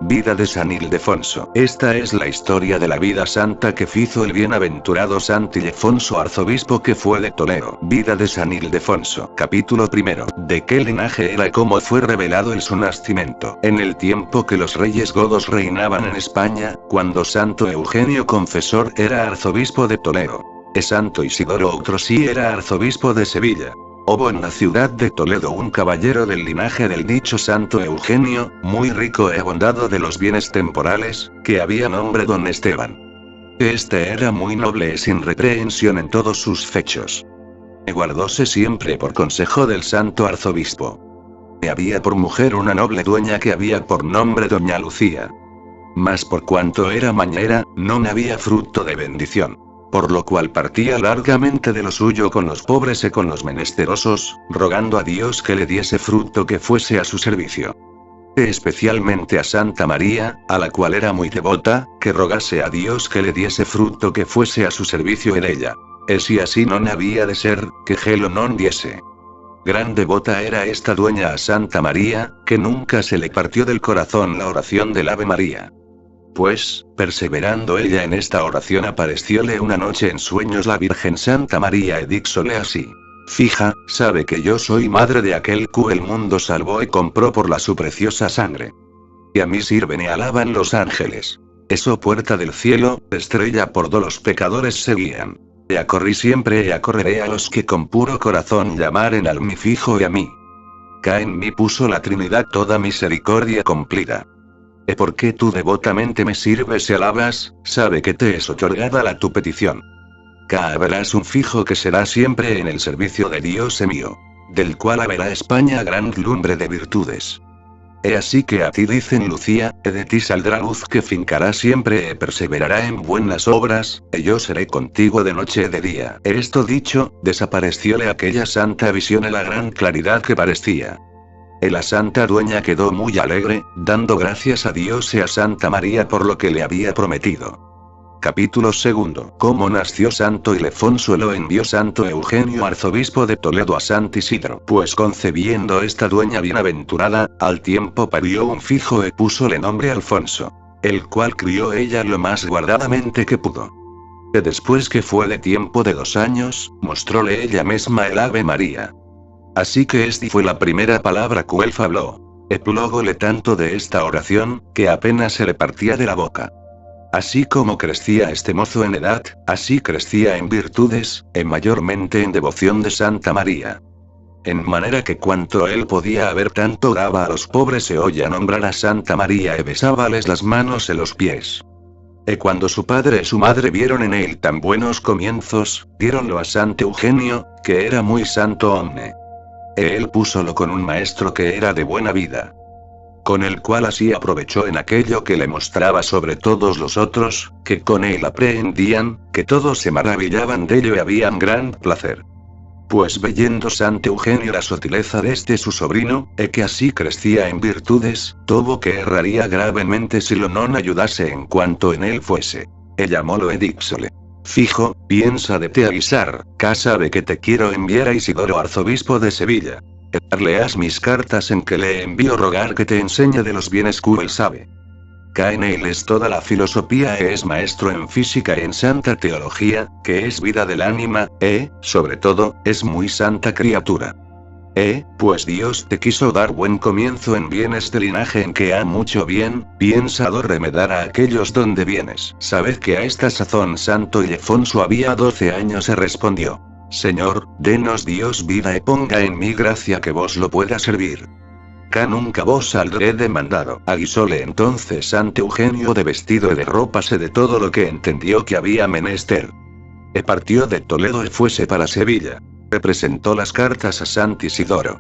Vida de San Ildefonso. Esta es la historia de la vida santa que fizo el bienaventurado Sant Ildefonso arzobispo que fue de Toledo. Vida de San Ildefonso. Capítulo primero. De qué linaje era y cómo fue revelado en su nacimiento. En el tiempo que los reyes godos reinaban en España, cuando Santo Eugenio Confesor era arzobispo de Toledo. Santo Isidoro Outrosí era arzobispo de Sevilla. Hubo en la ciudad de Toledo un caballero del linaje del dicho Santo Eugenio, muy rico e abondado de los bienes temporales, que había nombre don Esteban. Este era muy noble y sin reprehensión en todos sus fechos. Guardóse siempre por consejo del santo arzobispo. Había por mujer una noble dueña que había por nombre doña Lucía. Mas por cuanto era mañera, no había fruto de bendición. Por lo cual partía largamente de lo suyo con los pobres y con los menesterosos, rogando a Dios que le diese fruto que fuese a su servicio. Especialmente a Santa María, a la cual era muy devota, que rogase a Dios que le diese fruto que fuese a su servicio en ella. Si así no había de ser, que Gelo non diese. Gran devota era esta dueña a Santa María, que nunca se le partió del corazón la oración del Ave María. Pues, perseverando ella en esta oración, aparecióle una noche en sueños la Virgen Santa María y díxole así: Fija, sabe que yo soy madre de aquel que el mundo salvó y compró por la su preciosa sangre. Y a mí sirven y alaban los ángeles. Eso puerta del cielo, estrella por do los pecadores seguían. Y acorrí siempre y acorreré a los que con puro corazón llamaren al mi fijo y a mí. Ca en mí puso la Trinidad toda misericordia cumplida. ¿Por qué tú devotamente me sirves y alabas? Sabe que te es otorgada la tu petición. Habrás un fijo que será siempre en el servicio de Dios mío, del cual habrá España gran lumbre de virtudes. Así que a ti dicen Lucía, de ti saldrá luz que fincará siempre perseverará en buenas obras, yo seré contigo de noche y de día. Esto dicho, desaparecióle aquella santa visión en la gran claridad que parecía. La santa dueña quedó muy alegre, dando gracias a Dios y a Santa María por lo que le había prometido. Capítulo segundo. ¿Cómo nació Santo Ildefonso? Lo envió Santo Eugenio arzobispo de Toledo a Sant Isidro. Pues concebiendo esta dueña bienaventurada, al tiempo parió un fijo y púsole nombre Alfonso, el cual crió ella lo más guardadamente que pudo. Después que fue de tiempo de 2 años, mostróle ella misma el Ave María. Así que esta fue la primera palabra que él habló. Plógole tanto de esta oración, que apenas se le partía de la boca. Así como crecía este mozo en edad, así crecía en virtudes, mayormente en devoción de Santa María. En manera que cuanto él podía haber tanto daba a los pobres se oía nombrar a Santa María y besábales las manos y los pies. Cuando su padre y su madre vieron en él tan buenos comienzos, diéronlo a Santo Eugenio, que era muy santo hombre. Él púsolo con un maestro que era de buena vida, con el cual así aprovechó en aquello que le mostraba sobre todos los otros, que con él aprehendían, que todos se maravillaban de ello y habían gran placer. Pues veyendo Santo Eugenio la sutileza de este su sobrino, que así crecía en virtudes, tuvo que erraría gravemente si lo non ayudase en cuanto en él fuese. Llamólo y díxole: Fijo, piensa de te avisar, sabe que te quiero enviar a Isidoro arzobispo de Sevilla. Leas mis cartas en que le envío rogar que te enseñe de los bienes que él sabe. En él es toda la filosofía es maestro en física y en santa teología, que es vida del ánima, sobre todo, es muy santa criatura. Pues Dios te quiso dar buen comienzo en bienes de linaje en que ha mucho bien, piensa remedar a aquellos donde vienes. Sabed que a esta sazón Santo Ildefonso había 12 años y respondió: Señor, denos Dios vida y ponga en mí gracia que vos lo pueda servir. Nunca vos saldré demandado. Aguisóle entonces Santo Eugenio de vestido y de ropas y de todo lo que entendió que había menester. Partió de Toledo y fuese para Sevilla. Presentó las cartas a Sant Isidoro,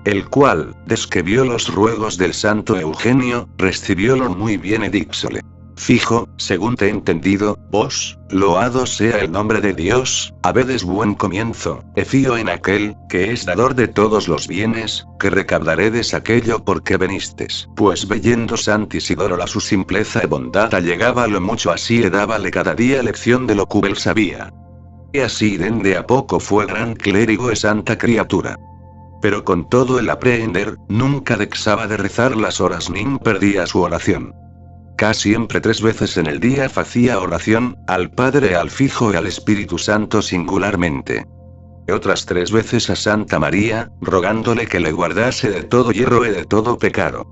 el cual, desque vio los ruegos del Santo Eugenio, recibiólo muy bien y díxole: Fijo, según te he entendido, vos, loado sea el nombre de Dios, habedes buen comienzo, fío en aquel, que es dador de todos los bienes, que recaudaredes aquello por que venistes. Pues veyendo Sant Isidoro la su simpleza y bondad allegaba lo mucho así y dábale cada día lección de lo que él sabía. Y así dende a poco fue gran clérigo y santa criatura. Pero con todo el aprehender, nunca dejaba de rezar las horas ni perdía su oración. Casi siempre 3 veces en el día hacía oración, al Padre, al Fijo y al Espíritu Santo singularmente. Otras 3 veces a Santa María, rogándole que le guardase de todo hierro y de todo pecado.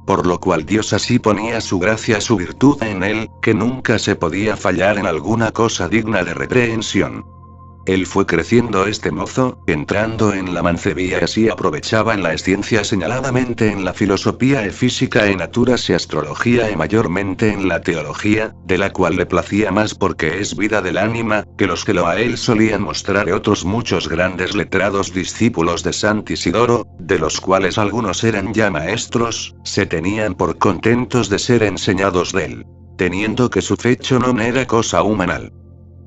Por lo cual Dios así ponía su gracia, su virtud en él, que nunca se podía fallar en alguna cosa digna de reprehensión. Él fue creciendo este mozo, entrando en la mancebía y así aprovechaba en la ciencia señaladamente en la filosofía y física y naturas y astrología y mayormente en la teología, de la cual le placía más porque es vida del ánima, que los que lo a él solían mostrar otros muchos grandes letrados discípulos de Sant Isidoro, de los cuales algunos eran ya maestros, se tenían por contentos de ser enseñados de él, teniendo que su fecho non era cosa humanal.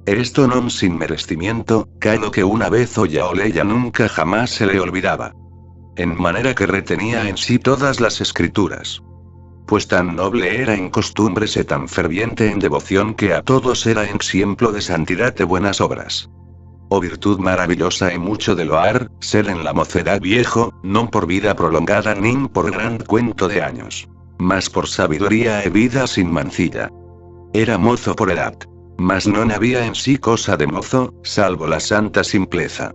Esto non sin merecimiento, lo que una vez oya o leya nunca jamás se le olvidaba. En manera que retenía en sí todas las escrituras. Pues tan noble era en costumbres y tan ferviente en devoción que a todos era ejemplo de santidad de buenas obras. O virtud maravillosa y mucho de loar, ser en la mocedad viejo, non por vida prolongada nin por gran cuento de años. Mas por sabiduría e vida sin mancilla. Era mozo por edad. Mas non había en sí cosa de mozo, salvo la santa simpleza.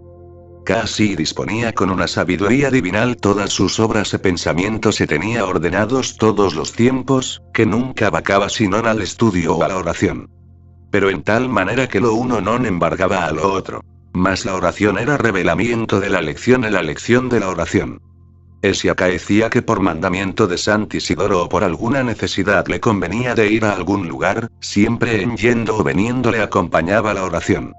Casi disponía con una sabiduría divinal todas sus obras y pensamientos y tenía ordenados todos los tiempos, que nunca vacaba sino al estudio o a la oración. Pero en tal manera que lo uno non embargaba a lo otro. Mas la oración era revelamiento de la lección y la lección de la oración. Si acaecía que por mandamiento de Sant Isidoro o por alguna necesidad le convenía de ir a algún lugar, siempre en yendo o veniendo le acompañaba la oración.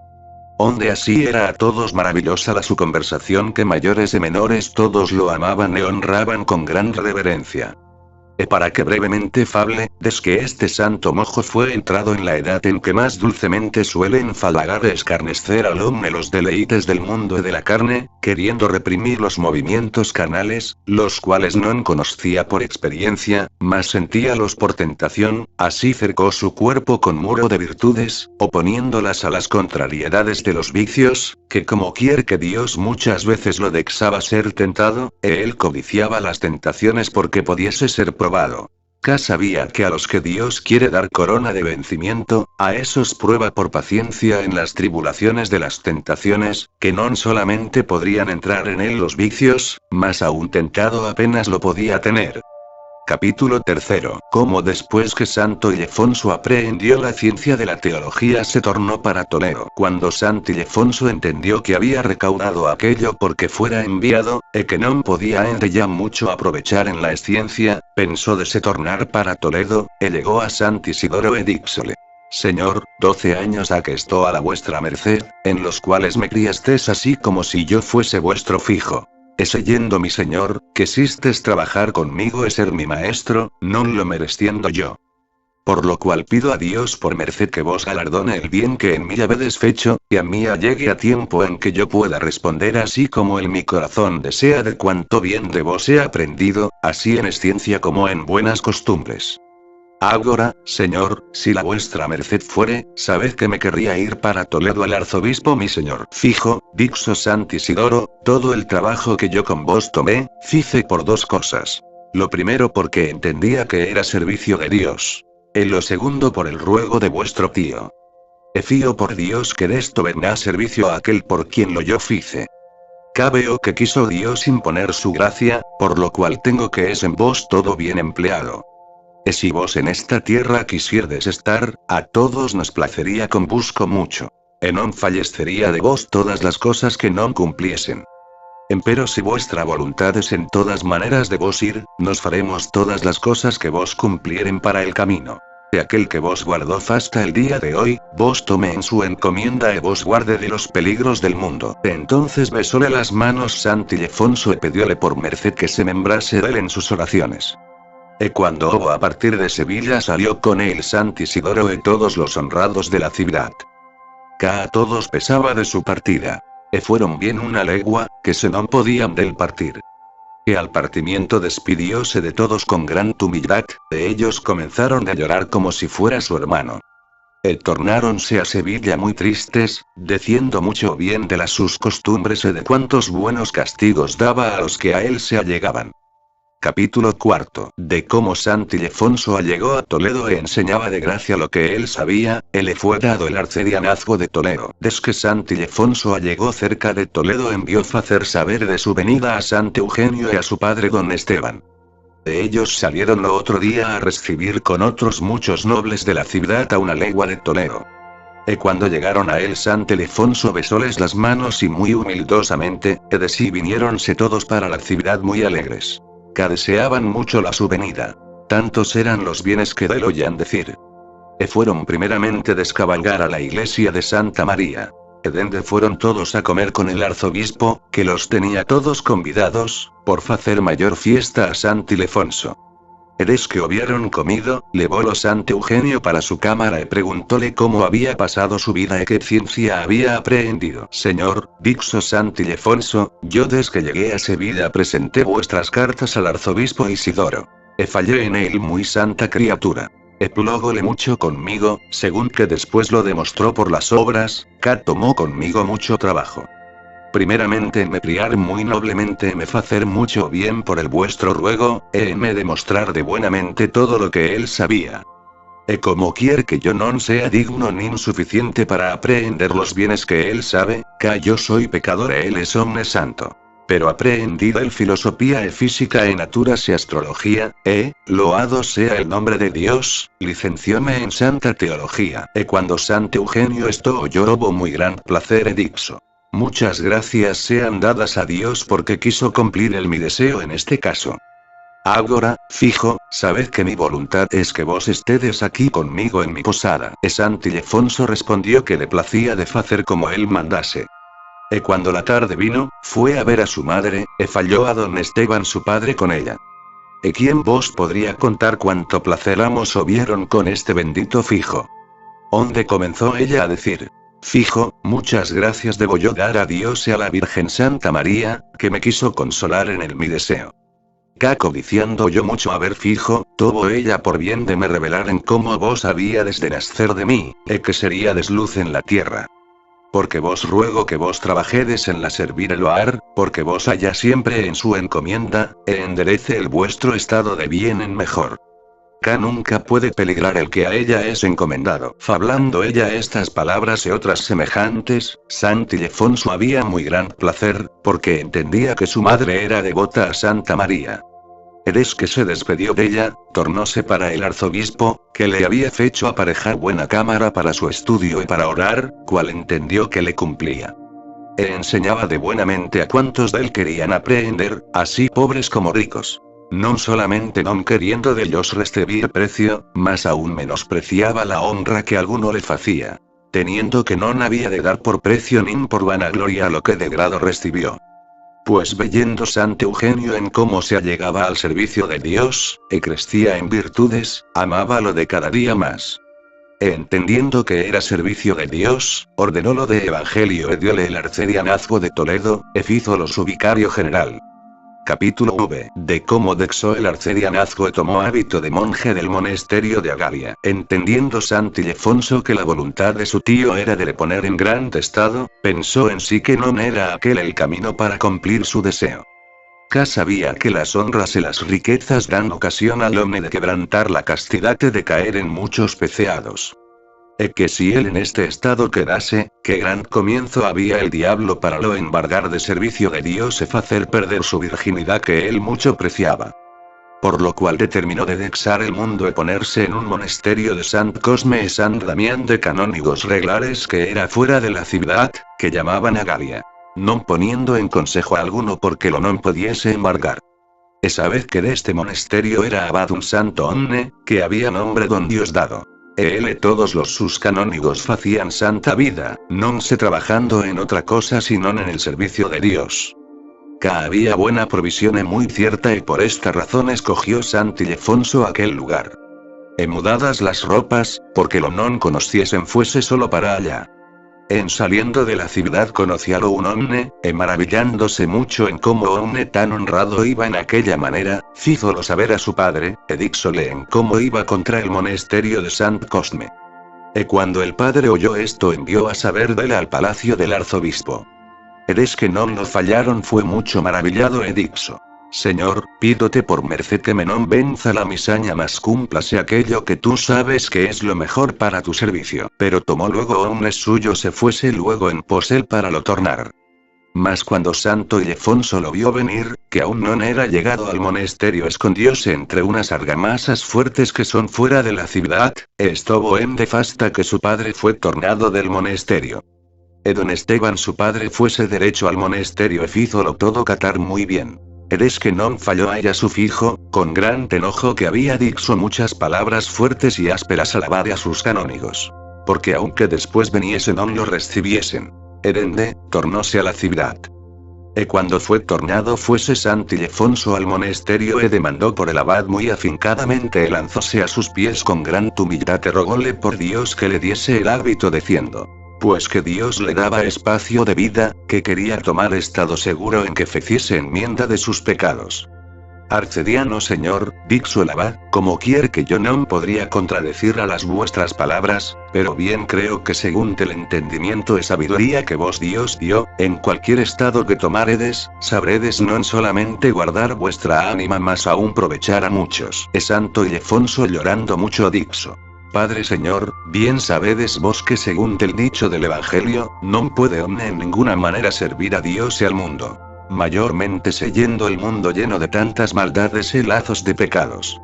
Onde así era a todos maravillosa la su conversación, que mayores y menores todos lo amaban y honraban con gran reverencia. Para que brevemente fable, desque este santo mojo fue entrado en la edad en que más dulcemente suelen falagar y escarnecer al hombre los deleites del mundo y de la carne, queriendo reprimir los movimientos carnales, los cuales no conocía por experiencia, mas sentíalos por tentación, así cercó su cuerpo con muro de virtudes, oponiéndolas a las contrariedades de los vicios, que como quiere que Dios muchas veces lo dejaba ser tentado, él codiciaba las tentaciones porque pudiese ser probado. Sabía que a los que Dios quiere dar corona de vencimiento, a esos prueba por paciencia en las tribulaciones de las tentaciones, que non solamente podrían entrar en él los vicios, mas aún tentado apenas lo podía tener. Capítulo 3. Cómo después que Santo Ildefonso aprehendió la ciencia de la teología se tornó para Toledo. Cuando Santo Ildefonso entendió que había recaudado aquello porque fuera enviado, que non podía en ya mucho aprovechar en la ciencia, pensó de se tornar para Toledo, llegó a Sant Isidoro e díxole: Señor, 12 años ha que estoy a la vuestra merced, en los cuales me criastes así como si yo fuese vuestro fijo. Yendo mi señor, quisistes trabajar conmigo y ser mi maestro, non lo mereciendo yo. Por lo cual pido a Dios por merced que vos galardone el bien que en mí habedes fecho, y a mí llegue a tiempo en que yo pueda responder así como en mi corazón desea de cuanto bien de vos he aprendido, así en ciencia como en buenas costumbres. Agora, señor, si la vuestra merced fuere, sabed que me querría ir para Toledo al arzobispo mi señor fijo, dixo Sant Isidoro, todo el trabajo que yo con vos tomé, fice por 2 cosas. Lo primero porque entendía que era servicio de Dios. Lo segundo por el ruego de vuestro tío. Fío por Dios que de esto vendrá servicio a aquel por quien lo yo fice. Cabeo que quiso Dios imponer su gracia, por lo cual tengo que es en vos todo bien empleado. Si vos en esta tierra quisierdes estar, a todos nos placería con busco mucho. Non fallecería de vos todas las cosas que non cumpliesen. Empero si vuestra voluntad es en todas maneras de vos ir, nos faremos todas las cosas que vos cumplieren para el camino. De aquel que vos guardó hasta el día de hoy, vos tome en su encomienda y vos guarde de los peligros del mundo. Entonces besóle las manos Sant Ildefonso y pidióle por merced que se membrase de él en sus oraciones. Cuando hubo a partir de Sevilla salió con él Sant Isidoro y todos los honrados de la ciudad. A todos pesaba de su partida. Fueron bien 1 legua, que se non podían del partir. Al partimiento despidióse de todos con gran humildad, de ellos comenzaron a llorar como si fuera su hermano. Tornáronse a Sevilla muy tristes, diciendo mucho bien de las sus costumbres y de cuántos buenos castigos daba a los que a él se allegaban. Capítulo cuarto. De cómo Sant Ildefonso allegó a Toledo e enseñaba de gracia lo que él sabía, le fue dado el arcedianazgo de Toledo. Desde que Sant Ildefonso allegó cerca de Toledo envió hacer saber de su venida a Sant Eugenio y a su padre don Esteban. Ellos salieron lo otro día a recibir con otros muchos nobles de la ciudad a una legua de Toledo. Cuando llegaron a él Sant Ildefonso besóles las manos y muy humildosamente, de sí viniéronse todos para la ciudad muy alegres. Que deseaban mucho la su venida. Tantos eran los bienes que de lo oían decir. Fueron primeramente descabalgar a la iglesia de Santa María. Dende fueron todos a comer con el arzobispo, que los tenía todos convidados, por hacer mayor fiesta a Sant Ildefonso. Eres que hubieron comido, levólo Sant Eugenio para su cámara y preguntóle cómo había pasado su vida y qué ciencia había aprehendido. Señor, dixo Sant Ildefonso, yo desde que llegué a Sevilla presenté vuestras cartas al arzobispo Isidoro. Fallé en él muy santa criatura. Plógole mucho conmigo, según que después lo demostró por las obras, que tomó conmigo mucho trabajo. Primeramente me criar muy noblemente me facer mucho bien por el vuestro ruego, me demostrar de buenamente todo lo que él sabía. Como quier que yo non sea digno ni insuficiente para aprehender los bienes que él sabe, que yo soy pecador él es hombre santo. Pero aprehendida el filosofía e física e naturas e astrología, loado sea el nombre de Dios, licencióme en santa teología. Cuando Sant Eugenio esto oyó hubo muy gran placer dixo. Muchas gracias sean dadas a Dios porque quiso cumplir mi deseo en este caso. Agora, fijo, sabed que mi voluntad es que vos estedes aquí conmigo en mi posada. Sant Ildefonso respondió que le placía de facer como él mandase. Cuando la tarde vino, fue a ver a su madre, falló a don Esteban su padre con ella. ¿Quién vos podría contar cuánto placer amos vieron con este bendito fijo? Onde comenzó ella a decir. Fijo, muchas gracias debo yo dar a Dios y a la Virgen Santa María, que me quiso consolar en el mi deseo. Caco diciendo yo mucho a ver fijo, tuvo ella por bien de me revelar en cómo vos había desde nacer de mí, que sería desluz en la tierra. Porque vos ruego que vos trabajedes en la servir el loar, porque vos haya siempre en su encomienda, enderece el vuestro estado de bien en mejor. Que nunca puede peligrar el que a ella es encomendado. Fablando ella estas palabras y otras semejantes, Sant Ildefonso había muy gran placer, porque entendía que su madre era devota a Santa María. Eres que se despedió de ella, tornóse para el arzobispo, que le había fecho aparejar buena cámara para su estudio y para orar, cual entendió que le cumplía. Enseñaba de buenamente a cuantos de él querían aprehender, así pobres como ricos. Non solamente non queriendo de ellos recibir precio, mas aún menospreciaba la honra que alguno le facía. Teniendo que non había de dar por precio nin por vanagloria lo que de grado recibió. Pues veyendo Sant Eugenio en cómo se allegaba al servicio de Dios, crecía en virtudes, amábalo de cada día más. Entendiendo que era servicio de Dios, ordenó lo de evangelio y diole el arcedianazgo de Toledo, fízolo su vicario general. Capítulo V. De cómo dexó el arcedianazgo tomó hábito de monje del monasterio de Agalia. Entendiendo Sant Ildefonso que la voluntad de su tío era de le poner en gran estado, pensó en sí que no era aquel el camino para cumplir su deseo. Que sabía que las honras y las riquezas dan ocasión al hombre de quebrantar la castidad y de caer en muchos peceados. Que si él en este estado quedase, qué gran comienzo había el diablo para lo embargar de servicio de Dios y hacer perder su virginidad que él mucho preciaba. Por lo cual determinó de dexar el mundo y ponerse en un monasterio de Sant Cosme y Sant Damián de canónigos reglares que era fuera de la ciudad, que llamaban Agalia. Non poniendo en consejo alguno porque lo non pudiese embargar. Esa vez que de este monasterio era abad un santo omne, que había nombre don Diosdado. Él y todos los sus canónigos facían santa vida, non se trabajando en otra cosa sino en el servicio de Dios. Que había buena provisión muy cierta y por esta razón escogió Sant Ildefonso aquel lugar. Mudadas las ropas, porque lo non conociesen fuese solo para allá. En saliendo de la ciudad conocíalo un omne, maravillándose mucho en cómo omne tan honrado iba en aquella manera, fízolo saber a su padre, díxole en cómo iba contra el monasterio de Sant Cosme. Cuando el padre oyó esto envió a saber dele al palacio del arzobispo. Eres que non lo fallaron fue mucho maravillado e dixo: Señor, pídote por merced que me non venza la misaña mas cúmplase aquello que tú sabes que es lo mejor para tu servicio. Pero tomó luego hombres suyos se fuese luego en pos él para lo tornar. Mas cuando Santo Ildefonso lo vio venir, que aún non era llegado al monasterio escondióse entre unas argamasas fuertes que son fuera de la ciudad, estuvo en de fasta que su padre fue tornado del monasterio. Don Esteban su padre fuese derecho al monasterio e fízolo todo catar muy bien. Eres que non falló a ella su fijo, con gran enojo que había dixo muchas palabras fuertes y ásperas al abade a sus canónigos. Porque aunque después veniese non lo recibiesen. Herende, tornóse a la ciudad. Cuando fue tornado fuese Santo Ildefonso al monasterio demandó por el abad muy afincadamente lanzóse a sus pies con gran humildad rogóle por Dios que le diese el hábito diciendo. Pues que Dios le daba espacio de vida, que quería tomar estado seguro en que feciese enmienda de sus pecados. Arcediano señor, dixo el abad, como quier que yo non podría contradecir a las vuestras palabras, pero bien creo que según el entendimiento y sabiduría que vos Dios dio, en cualquier estado que tomaredes, sabredes non solamente guardar vuestra ánima mas aún provechar a muchos. Santo Ildefonso llorando mucho dixo. Padre señor, bien sabedes vos que según el dicho del evangelio, non puede hombre en ninguna manera servir a Dios y al mundo. Mayormente yendo el mundo lleno de tantas maldades y lazos de pecados.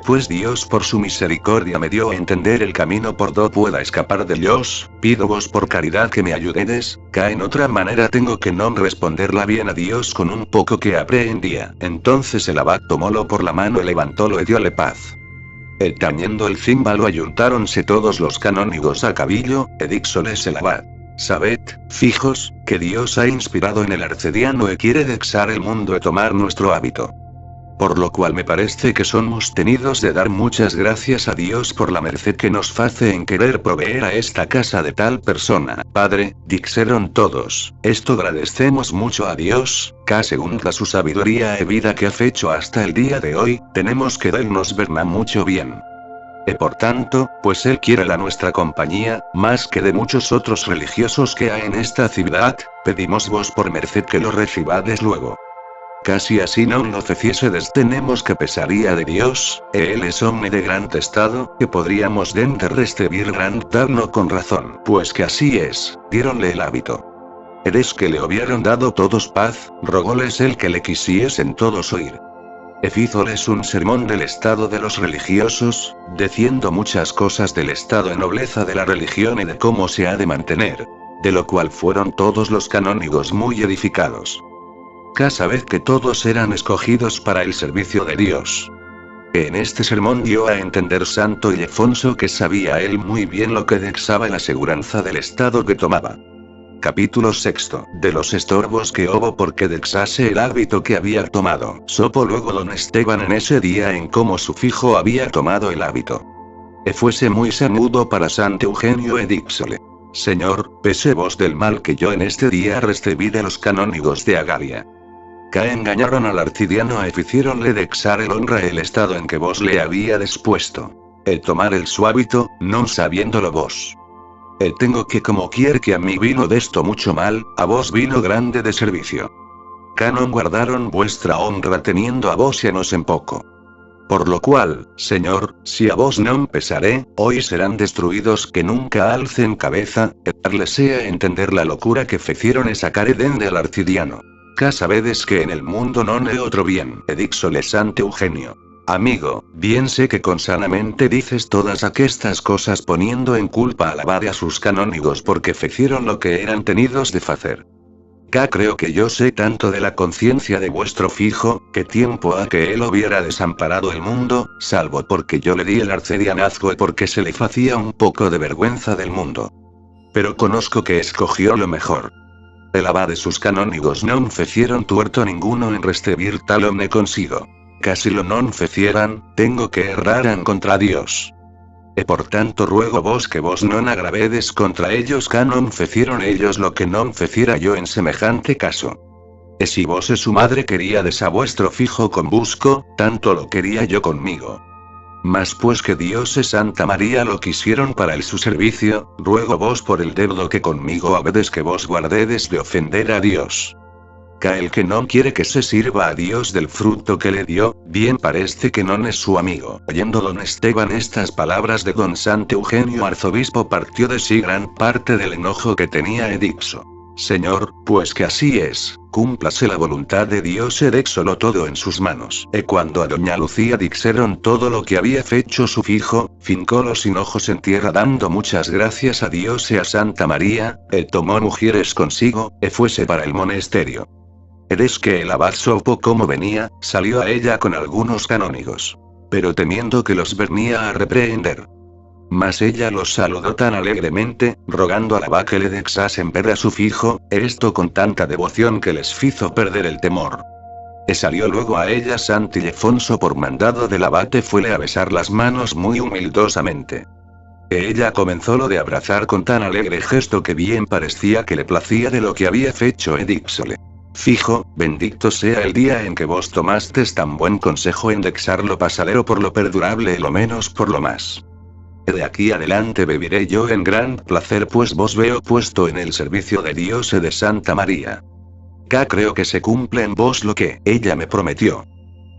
Pues Dios por su misericordia me dio a entender el camino por do pueda escapar de Dios, pido vos por caridad que me ayudedes, que en otra manera tengo que non responderla bien a Dios con un poco que aprehendía. Entonces el abad tomólo por la mano y levantólo y diole paz. Tañendo el címbalo ayuntáronse todos los canónigos a cabillo, dixoles el abad. Sabed, fijos, que Dios ha inspirado en el arcediano quiere dexar el mundo tomar nuestro hábito. Por lo cual me parece que somos tenidos de dar muchas gracias a Dios por la merced que nos face en querer proveer a esta casa de tal persona. Padre, dixeron todos, esto agradecemos mucho a Dios, que según la su sabiduría e vida que ha fecho hasta el día de hoy, tenemos que darnos verna mucho bien. Por tanto, pues él quiere la nuestra compañía, más que de muchos otros religiosos que hay en esta ciudad, pedimos vos por merced que lo recibades luego. Casi así non lo feciésedes tenemos que pesaría de Dios, él es hombre de gran estado, que podríamos dende recibir gran tarno con razón. Pues que así es, diéronle el hábito. Eres que le hubieron dado todos paz, rogóles el que le quisiesen todos oír. Fízoles un sermón del estado de los religiosos, diciendo muchas cosas del estado de nobleza de la religión y de cómo se ha de mantener. De lo cual fueron todos los canónigos muy edificados. Cada vez que todos eran escogidos para el servicio de Dios. En este sermón dio a entender Santo Ildefonso que sabía él muy bien lo que dexaba la aseguranza del estado que tomaba. Capítulo 6. De los estorbos que hubo porque dexase el hábito que había tomado. Sopo luego don Esteban en ese día en cómo su fijo había tomado el hábito. Fuese muy sanudo para Santo Eugenio díxole. Señor, pese vos del mal que yo en este día recibí de los canónigos de Agaria. Que engañaron al arcidiano ficieronle dexar el honra el estado en que vos le había dispuesto. Tomar el su hábito, non sabiéndolo vos. Tengo que como quier que a mí vino de esto mucho mal, a vos vino grande de servicio. Canon guardaron vuestra honra teniendo a vos y a nos en poco. Por lo cual, Señor, si a vos non pesaré, hoy serán destruidos que nunca alcen cabeza, darle sea entender la locura que fecieron sacar dende al arcidiano. Ca sabedes que en el mundo non é otro bien, díxole Santo Eugenio. Amigo, bien sé que con sanamente dices todas aquestas cosas poniendo en culpa al abad y a sus canónigos porque fecieron lo que eran tenidos de facer. Ca creo que yo sé tanto de la conciencia de vuestro fijo, que tiempo a que él hubiera desamparado el mundo, salvo porque yo le di el arcedianazgo y porque se le facía un poco de vergüenza del mundo. Pero conozco que escogió lo mejor. El abad y sus canónigos non fecieron tuerto ninguno en recibir tal hombre consigo. Casi lo non fecieran, tengo que erraran contra Dios. Por tanto ruego vos que vos non agravedes contra ellos que non fecieron ellos lo que non feciera yo en semejante caso. Si vos su madre queríades a vuestro fijo con busco, tanto lo quería yo conmigo. Mas pues que Dios y Santa María lo quisieron para el su servicio, ruego vos por el deudo que conmigo habedes que vos guardedes de ofender a Dios. Que el que no quiere que se sirva a Dios del fruto que le dio, bien parece que no es su amigo. Oyendo don Esteban estas palabras de don Santo Eugenio arzobispo, partió de sí gran parte del enojo que tenía e dixo: Señor, pues que así es, cúmplase la voluntad de Dios e déxolo todo en sus manos. E cuando a doña Lucía dixeron todo lo que había fecho su fijo, fincó los hinojos en tierra dando muchas gracias a Dios e a Santa María, e tomó mujeres consigo, e fuese para el monesterio. Eres que el abad supo cómo venía, salió a ella con algunos canónigos. Pero temiendo que los venía a reprehender. Mas ella los saludó tan alegremente, rogando al abad que le dexasen ver a su fijo, esto con tanta devoción que les fizo perder el temor. E salió luego a ella Santo Ildefonso por mandado del abate, fuele a besar las manos muy humildosamente. E ella comenzó lo de abrazar con tan alegre gesto que bien parecía que le placía de lo que había fecho e díxole: Fijo, bendito sea el día en que vos tomastes tan buen consejo en dexar lo pasadero por lo perdurable y lo menos por lo más. De aquí adelante viviré yo en gran placer, pues vos veo puesto en el servicio de Dios y de Santa María. Cá creo que se cumple en vos lo que ella me prometió.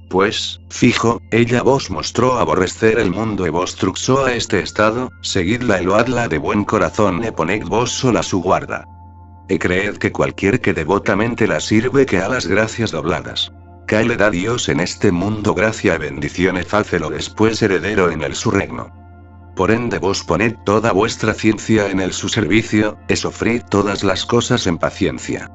Pues, fijo, ella vos mostró aborrecer el mundo y vos truxó a este estado, seguidla y loadla de buen corazón e poned vos sola su guarda. E creed que cualquier que devotamente la sirve que a las gracias dobladas. Que le da Dios en este mundo gracia y bendición e fácelo después heredero en el su reino. Por ende vos poned toda vuestra ciencia en el su servicio, e sofrid todas las cosas en paciencia.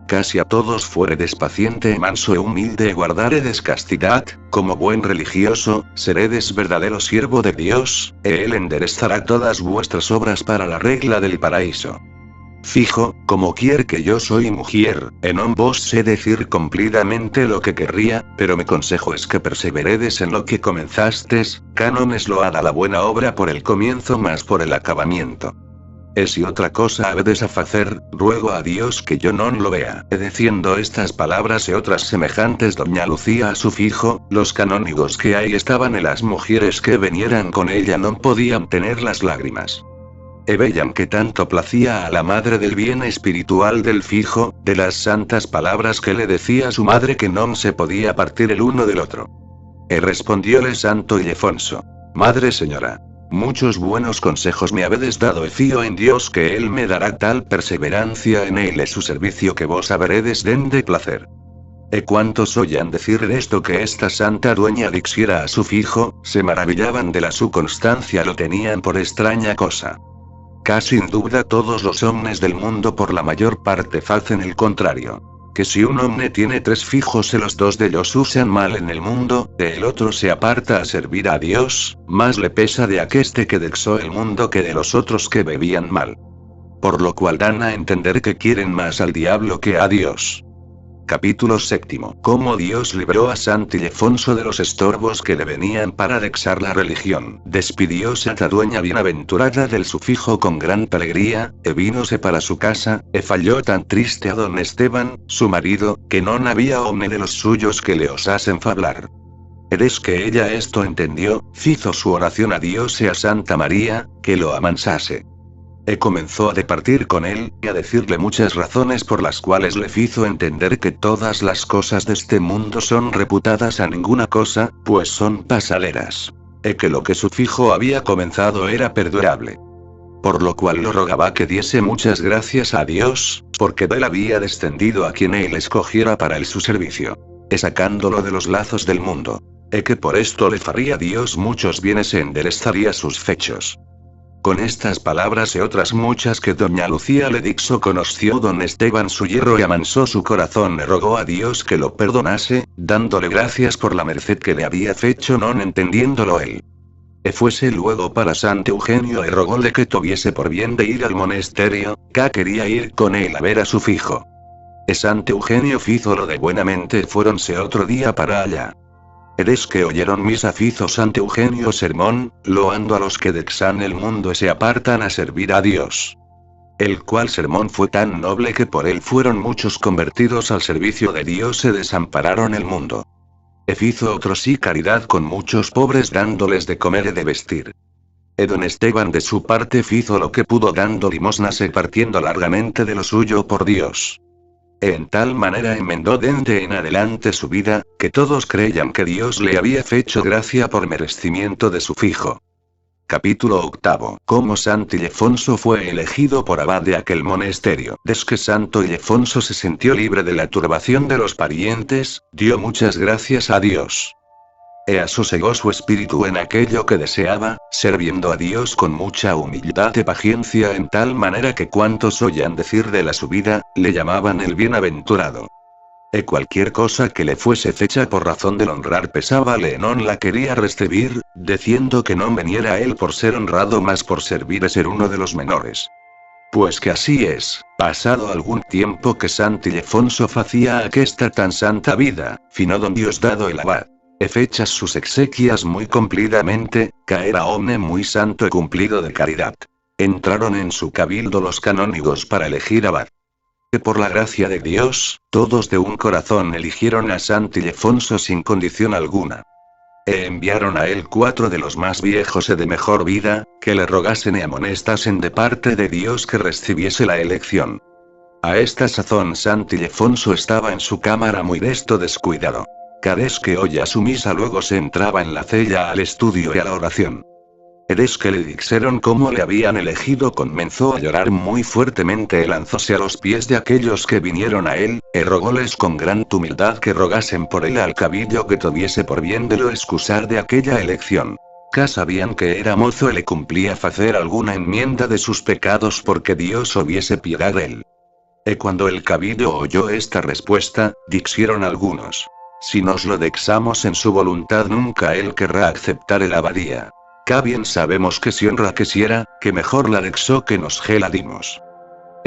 Casi a todos fueredes paciente e manso e humilde e guardaredes castidad, como buen religioso, seredes verdadero siervo de Dios, e él enderezará todas vuestras obras para la regla del paraíso. Fijo, como quier que yo soy mujer, e non vos sé decir cumplidamente lo que querría, pero mi consejo es que perseveredes en lo que comenzastes, cá non es loada la buena obra por el comienzo mas por el acabamiento. E si otra cosa habedes a facer, ruego a Dios que yo non lo vea. E diciendo estas palabras e otras semejantes doña Lucía a su fijo, los canónigos que ahí estaban y las mujeres que venieran con ella non podían tener las lágrimas. E veían que tanto placía a la madre del bien espiritual del fijo, de las santas palabras que le decía su madre que non se podía partir el uno del otro. E respondióle Santo Ildefonso: Madre señora, muchos buenos consejos me habedes dado e fío en Dios que él me dará tal perseverancia en él e su servicio que vos haberedes dende placer. E cuantos oyan decir esto que esta santa dueña dixiera a su fijo, se maravillaban de la su constancia, lo tenían por extraña cosa. Sin duda todos los hombres del mundo por la mayor parte facen el contrario. Que si un hombre tiene 3 fijos y los 2 de ellos usan mal en el mundo, el otro se aparta a servir a Dios, más le pesa de aqueste que dexó el mundo que de los otros que bebían mal. Por lo cual dan a entender que quieren más al diablo que a Dios. Capítulo 7. Cómo Dios libró a Santo Ildefonso de los estorbos que le venían para dexar la religión. Despidióse a ta dueña bienaventurada del su fijo con gran alegría, e vínose para su casa, e falló tan triste a don Esteban, su marido, que non había hombre de los suyos que le osasen fablar. Eres que ella esto entendió, fizo su oración a Dios e a Santa María, que lo amansase. E comenzó a departir con él, y a decirle muchas razones por las cuales le fizo entender que todas las cosas de este mundo son reputadas a ninguna cosa, pues son pasaderas. E que lo que su fijo había comenzado era perdurable. Por lo cual lo rogaba que diese muchas gracias a Dios, porque de él había descendido a quien él escogiera para el su servicio. E sacándolo de los lazos del mundo. E que por esto le faría Dios muchos bienes e enderezaría sus fechos. Con estas palabras y otras muchas que doña Lucía le dixo conoció don Esteban su yerro y amansó su corazón e rogó a Dios que lo perdonase, dándole gracias por la merced que le había fecho non entendiéndolo él. E fuese luego para Santo Eugenio e rogóle que tuviese por bien de ir al monesterio, cá quería ir con él a ver a su fijo. E Santo Eugenio fízolo de buenamente e fuéronse otro día para allá. Eres que oyeron misa fizo Santo Eugenio sermón, loando a los que dexan el mundo y se apartan a servir a Dios. El cual sermón fue tan noble que por él fueron muchos convertidos al servicio de Dios y desampararon el mundo. Fizo otro sí caridad con muchos pobres dándoles de comer y de vestir. Don Esteban de su parte fizo lo que pudo dando limosnas y partiendo largamente de lo suyo por Dios. En tal manera enmendó dende en adelante su vida, que todos creían que Dios le había fecho gracia por merecimiento de su fijo. Capítulo 8. Cómo Santo Ildefonso fue elegido por abad de aquel monasterio. Desde que Santo Ildefonso se sintió libre de la turbación de los parientes, dio muchas gracias a Dios. Asosegó su espíritu en aquello que deseaba, sirviendo a Dios con mucha humildad y paciencia en tal manera que cuantos oían decir de la su vida, le llamaban el bienaventurado. Cualquier cosa que le fuese fecha por razón del honrar pesábale non la quería recibir, diciendo que no veniera a él por ser honrado más por servir a ser uno de los menores. Pues que así es, pasado algún tiempo que Santo Ildefonso facía aquesta tan santa vida, fino don Diosdado el abad. Fechas sus exequias muy cumplidamente, caera hombre muy santo y cumplido de caridad. Entraron en su cabildo los canónigos para elegir abad. Que por la gracia de Dios, todos de un corazón eligieron a Santo Ildefonso sin condición alguna. Enviaron a él 4 de los más viejos y de mejor vida, que le rogasen y amonestasen de parte de Dios que recibiese la elección. A esta sazón Santo Ildefonso estaba en su cámara muy descuidado. Cada vez que oía su misa luego se entraba en la cella al estudio y a la oración. Eres que le dijeron cómo le habían elegido comenzó a llorar muy fuertemente y lanzóse a los pies de aquellos que vinieron a él, y rogóles con gran humildad que rogasen por él al cabildo que tuviese por bien de lo excusar de aquella elección. Que sabían que era mozo y le cumplía hacer alguna enmienda de sus pecados porque Dios hubiese piedad de él. Cuando el cabildo oyó esta respuesta, dijeron algunos: si nos lo dexamos en su voluntad nunca él querrá aceptar el abadía. Que bien sabemos que si honra quisiera, que mejor la dexó que nos la dimos.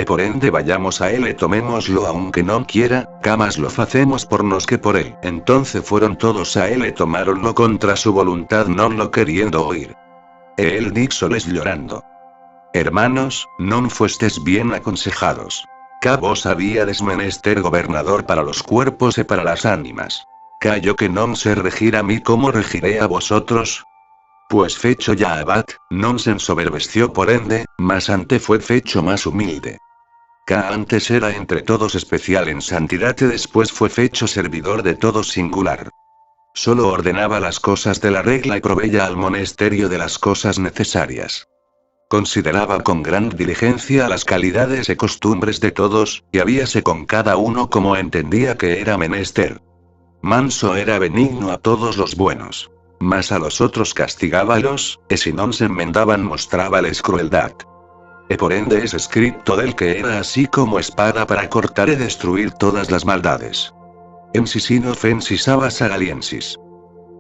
Por ende vayamos a él y tomémoslo aunque no quiera, que más lo facemos por nos que por él. Entonces fueron todos a él y tomáronlo contra su voluntad no lo queriendo oír. Él díxoles llorando: hermanos, non fuestes bien aconsejados. Que vos habíades menester gobernador para los cuerpos y para las ánimas. Que yo que non sé regir a mí como regiré a vosotros. Pues fecho ya abad, non se ensoberbeció por ende, mas ante fue fecho más humilde. Que antes era entre todos especial en santidad y después fue fecho servidor de todos singular. Solo ordenaba las cosas de la regla y proveía al monasterio de las cosas necesarias. Consideraba con gran diligencia las calidades y costumbres de todos, y habíase con cada uno como entendía que era menester. Manso era benigno a todos los buenos. Mas a los otros castigábalos, y si non se enmendaban mostrábales crueldad. Por ende es escrito del que era así como espada para cortar y destruir todas las maldades. Ensis offensis abas agaliensis.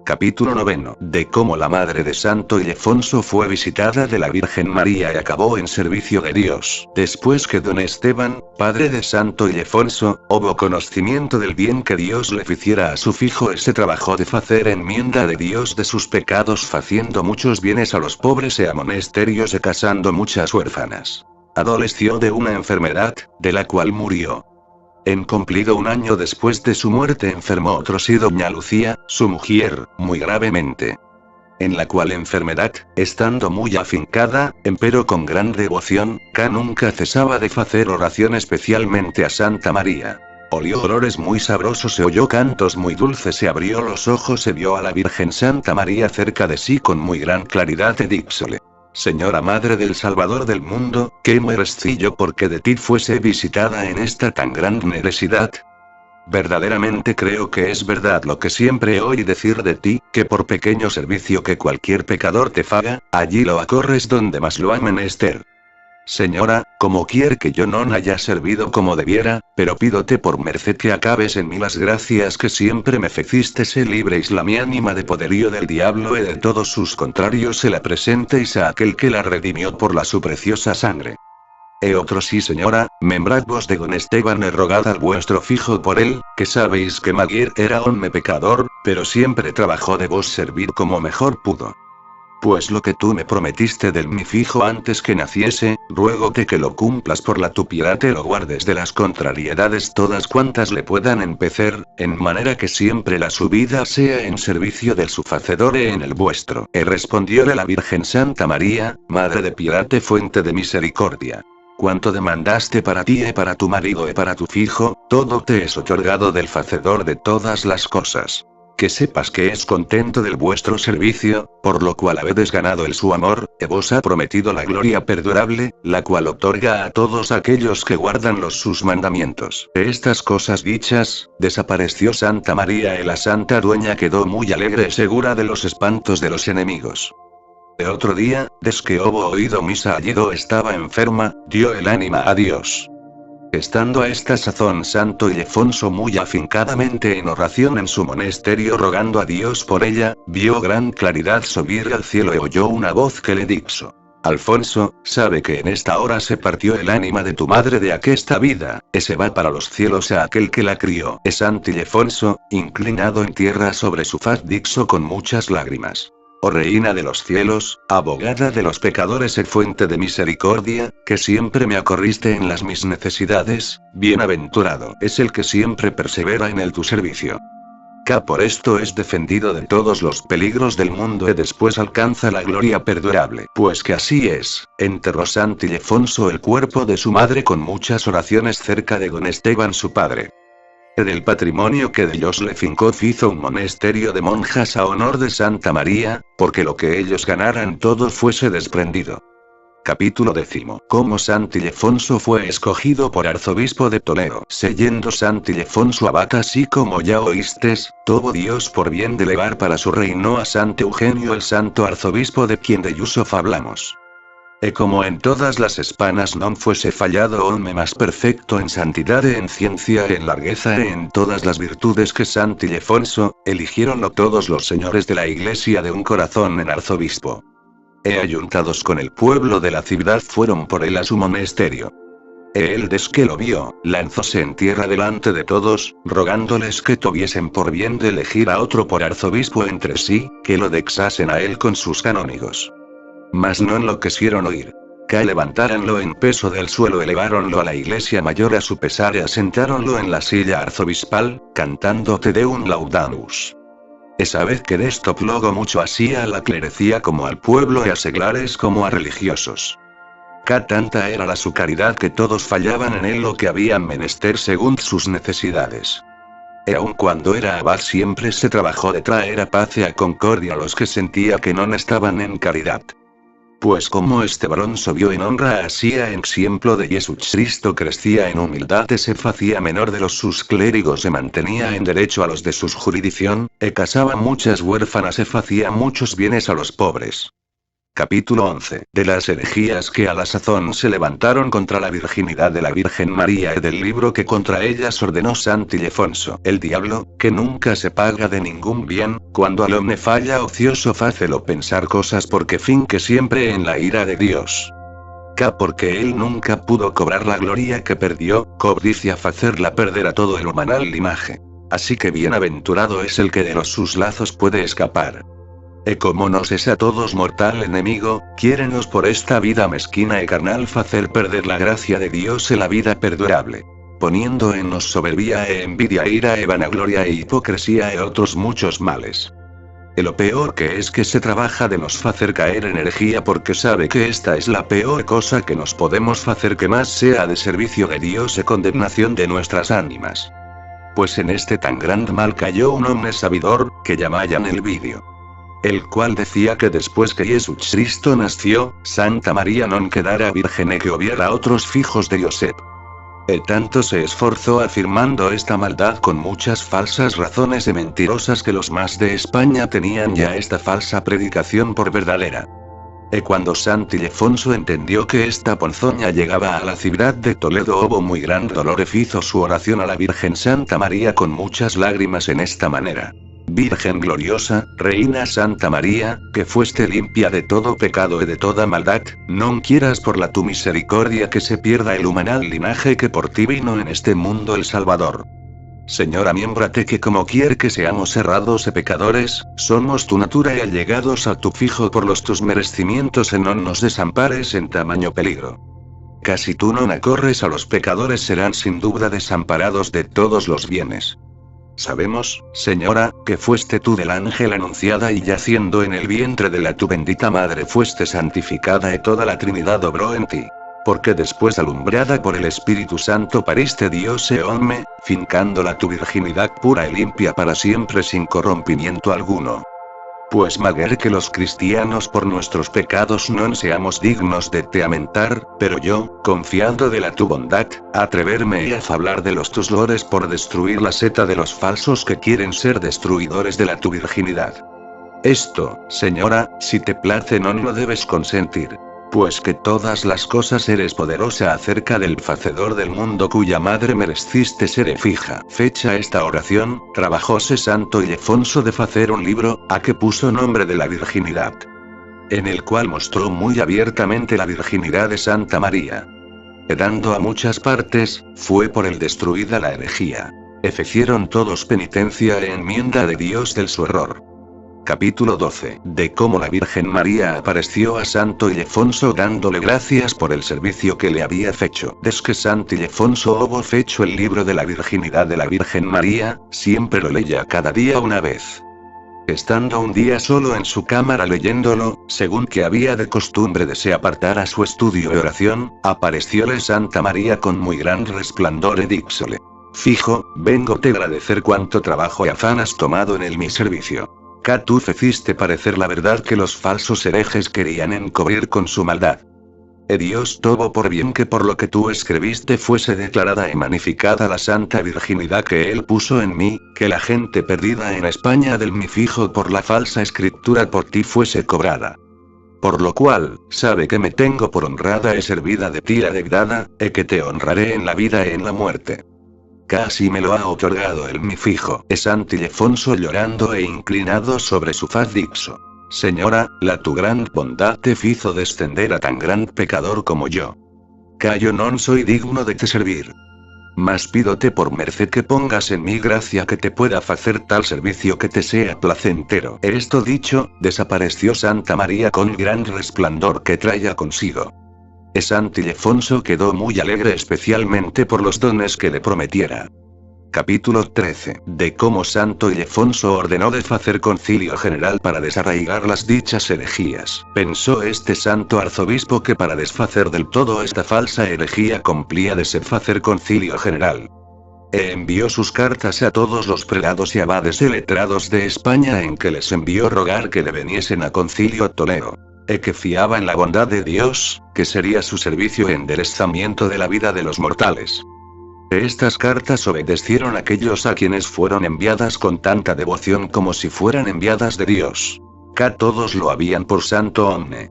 Capítulo 9. De cómo la madre de Santo Ildefonso fue visitada de la Virgen María y acabó en servicio de Dios. Después que don Esteban, padre de Santo Ildefonso, hubo conocimiento del bien que Dios le hiciera a su fijo, se trabajó de hacer enmienda de Dios de sus pecados, haciendo muchos bienes a los pobres y a monasterios y casando muchas huérfanas. Adoleció de una enfermedad, de la cual murió. En cumplido un año después de su muerte enfermó otro sí doña Lucía, su mujer, muy gravemente. En la cual enfermedad, estando muy afincada, empero con gran devoción, que nunca cesaba de hacer oración especialmente a Santa María. Olió olores muy sabrosos y oyó cantos muy dulces, se abrió los ojos y vio a la Virgen Santa María cerca de sí con muy gran claridad y díxole: Señora Madre del Salvador del mundo, ¿qué merecí yo porque de ti fuese visitada en esta tan gran necesidad? Verdaderamente creo que es verdad lo que siempre oí decir de ti, que por pequeño servicio que cualquier pecador te faga, allí lo acorres donde más lo ha menester. Señora, como quier que yo no haya servido como debiera, pero pídote por merced que acabes en mí las gracias que siempre me feciste, se libreis la mi ánima de poderío del diablo y de todos sus contrarios, se la presentéis a aquel que la redimió por la su preciosa sangre. Otro sí, señora, membrad vos de don Esteban y rogad al vuestro fijo por él, que sabéis que Maguire era hombre pecador, pero siempre trabajó de vos servir como mejor pudo. Pues lo que tú me prometiste del mi fijo antes que naciese, ruégote que lo cumplas por la tu piedad te lo guardes de las contrariedades todas cuantas le puedan empecer, en manera que siempre la subida sea en servicio del su facedor e en el vuestro. Respondióle la Virgen Santa María, Madre de piedad y fuente de misericordia. Cuanto demandaste para ti y para tu marido y para tu fijo, todo te es otorgado del facedor de todas las cosas. Que sepas que es contento del vuestro servicio, por lo cual habedes ganado el su amor, y vos ha prometido la gloria perdurable, la cual otorga a todos aquellos que guardan los sus mandamientos. De estas cosas dichas, desapareció Santa María y la santa dueña quedó muy alegre y segura de los espantos de los enemigos. De otro día, des que hubo oído misa allido estaba enferma, dio el ánima a Dios. Estando a esta sazón Santo Ildefonso muy afincadamente en oración en su monasterio rogando a Dios por ella, vio gran claridad subir al cielo y oyó una voz que le dijo: Alfonso, sabe que en esta hora se partió el ánima de tu madre de aquesta vida, y se va para los cielos a aquel que la crió. Y Santo Ildefonso, inclinado en tierra sobre su faz dixo con muchas lágrimas: Oh Reina de los cielos, abogada de los pecadores y fuente de misericordia, que siempre me acorriste en las mis necesidades, bienaventurado es el que siempre persevera en el tu servicio. Por esto es defendido de todos los peligros del mundo y después alcanza la gloria perdurable. Pues que así es, enterró Santo Ildefonso el cuerpo de su madre con muchas oraciones cerca de don Esteban su padre. Del patrimonio que de ellos le fincó hizo un monasterio de monjas a honor de Santa María, porque lo que ellos ganaran todo fuese desprendido. Capítulo 10. Cómo Santo Ildefonso fue escogido por arzobispo de Toledo. Seyendo Santo Ildefonso abad así como ya oístes, tuvo Dios por bien de elevar para su reino a Santo Eugenio el santo arzobispo de quien de Yusuf hablamos. Como en todas las hispanas non fuese fallado hombre más perfecto en santidad e en ciencia e en largueza e en todas las virtudes que Santo Ildefonso, eligiéronlo todos los señores de la iglesia de un corazón en arzobispo. Ayuntados con el pueblo de la ciudad fueron por él a su monasterio. Él des que lo vio, lanzóse en tierra delante de todos, rogándoles que tuviesen por bien de elegir a otro por arzobispo entre sí, que lo dexasen a él con sus canónigos. Mas no lo quisieron oír. Levantáronlo en peso del suelo, eleváronlo a la iglesia mayor a su pesar y asentáronlo en la silla arzobispal, cantando Te Deum Laudamus. Esa vez que esto plogo mucho así a la clerecía como al pueblo y a seglares como a religiosos. Tanta era la su caridad que todos fallaban en él lo que habían menester según sus necesidades. Aun cuando era abad siempre se trabajó de traer a paz y a concordia a los que sentía que no estaban en caridad. Pues como este varón subió en honra hacía en ejemplo de Jesucristo crecía en humildad y se facía menor de los sus clérigos se mantenía en derecho a los de sus jurisdicción, casaba muchas huérfanas y facía muchos bienes a los pobres. Capítulo 11. De las herejías que a la sazón se levantaron contra la virginidad de la Virgen María y del libro que contra ellas ordenó Santo Ildefonso. El diablo, que nunca se paga de ningún bien, cuando al hombre falla ocioso fácelo pensar cosas porque fin que siempre en la ira de Dios. Porque él nunca pudo cobrar la gloria que perdió, codicia facerla perder a todo el humanal limaje. Así que bienaventurado es el que de los sus lazos puede escapar. Como nos es a todos mortal enemigo, quiérenos por esta vida mezquina y carnal facer perder la gracia de Dios y la vida perdurable. Poniendo en nos soberbia e envidia, ira e vanagloria e hipocresía e otros muchos males. Lo peor que es que se trabaja de nos facer caer energía porque sabe que esta es la peor cosa que nos podemos facer que más sea de servicio de Dios y condenación de nuestras ánimas. Pues en este tan gran mal cayó un hombre sabidor, que llamaban Elvidio. El cual decía que después que Jesucristo nació, Santa María non quedara virgen e que hubiera otros fijos de Josep. Tanto se esforzó afirmando esta maldad con muchas falsas razones y mentirosas que los más de España tenían ya esta falsa predicación por verdadera. Cuando Santo Ildefonso entendió que esta ponzoña llegaba a la ciudad de Toledo hubo muy gran dolor e hizo su oración a la Virgen Santa María con muchas lágrimas en esta manera. Virgen gloriosa, Reina Santa María, que fueste limpia de todo pecado y de toda maldad, non quieras por la tu misericordia que se pierda el humanal linaje que por ti vino en este mundo el Salvador. Señora, miémbrate que como quiere que seamos errados y pecadores, somos tu natura y allegados a tu fijo por los tus merecimientos, en no nos desampares en tamaño peligro. Casi tú no corres a los pecadores serán sin duda desamparados de todos los bienes. Sabemos, señora, que fueste tú del ángel anunciada y yaciendo en el vientre de la tu bendita madre fueste santificada y toda la Trinidad obró en ti. Porque después alumbrada por el Espíritu Santo pariste Dios e hombre, fincándola tu virginidad pura y limpia para siempre sin corrompimiento alguno. Pues malgré que los cristianos por nuestros pecados no seamos dignos de te amentar, pero yo, confiando de la tu bondad, atreverme a hablar de los tus lores por destruir la seta de los falsos que quieren ser destruidores de la tu virginidad. Esto, señora, si te place no lo debes consentir. Pues que todas las cosas eres poderosa acerca del Facedor del mundo cuya madre mereciste ser fija. Fecha esta oración, trabajóse Santo Ildefonso de facer un libro, a que puso nombre de la virginidad. En el cual mostró muy abiertamente la virginidad de Santa María. Dando a muchas partes, fue por él destruida la herejía. Hicieron todos penitencia e enmienda de Dios del su error. Capítulo 12. De cómo la Virgen María apareció a Santo Ildefonso dándole gracias por el servicio que le había hecho. Desde que Santo Ildefonso hubo fecho el libro de la virginidad de la Virgen María, siempre lo leía cada día una vez. Estando un día solo en su cámara leyéndolo, según que había de costumbre de se apartar a su estudio y oración, aparecióle Santa María con muy gran resplandor y díxole: Fijo, vengo te agradecer cuánto trabajo y afán has tomado en el mi servicio. Que tú feciste parecer la verdad que los falsos herejes querían encubrir con su maldad. Dios tuvo por bien que por lo que tú escribiste fuese declarada y magnificada la santa virginidad que él puso en mí, que la gente perdida en España del mi fijo por la falsa escritura por ti fuese cobrada. Por lo cual, sabe que me tengo por honrada y servida de ti adegdada, que te honraré en la vida y en la muerte. Casi me lo ha otorgado el mi fijo. Santo Ildefonso llorando e inclinado sobre su faz dixo: Señora, la tu gran bondad te fizo descender a tan gran pecador como yo. Que yo non soy digno de te servir. Mas pídote por merced que pongas en mi gracia que te pueda hacer tal servicio que te sea placentero. Esto dicho, desapareció Santa María con gran resplandor que traía consigo. Santo Ildefonso quedó muy alegre especialmente por los dones que le prometiera. Capítulo 13. De cómo Santo Ildefonso ordenó de hacer concilio general para desarraigar las dichas herejías. Pensó este santo arzobispo que para desfacer del todo esta falsa herejía cumplía de ser hacer concilio general. Envió sus cartas a todos los prelados y abades y letrados de España en que les envió rogar que le viniesen a concilio a Toledo. Que fiaba en la bondad de Dios, que sería su servicio y enderezamiento de la vida de los mortales. Estas cartas obedecieron aquellos a quienes fueron enviadas con tanta devoción como si fueran enviadas de Dios. Que todos lo habían por santo hombre.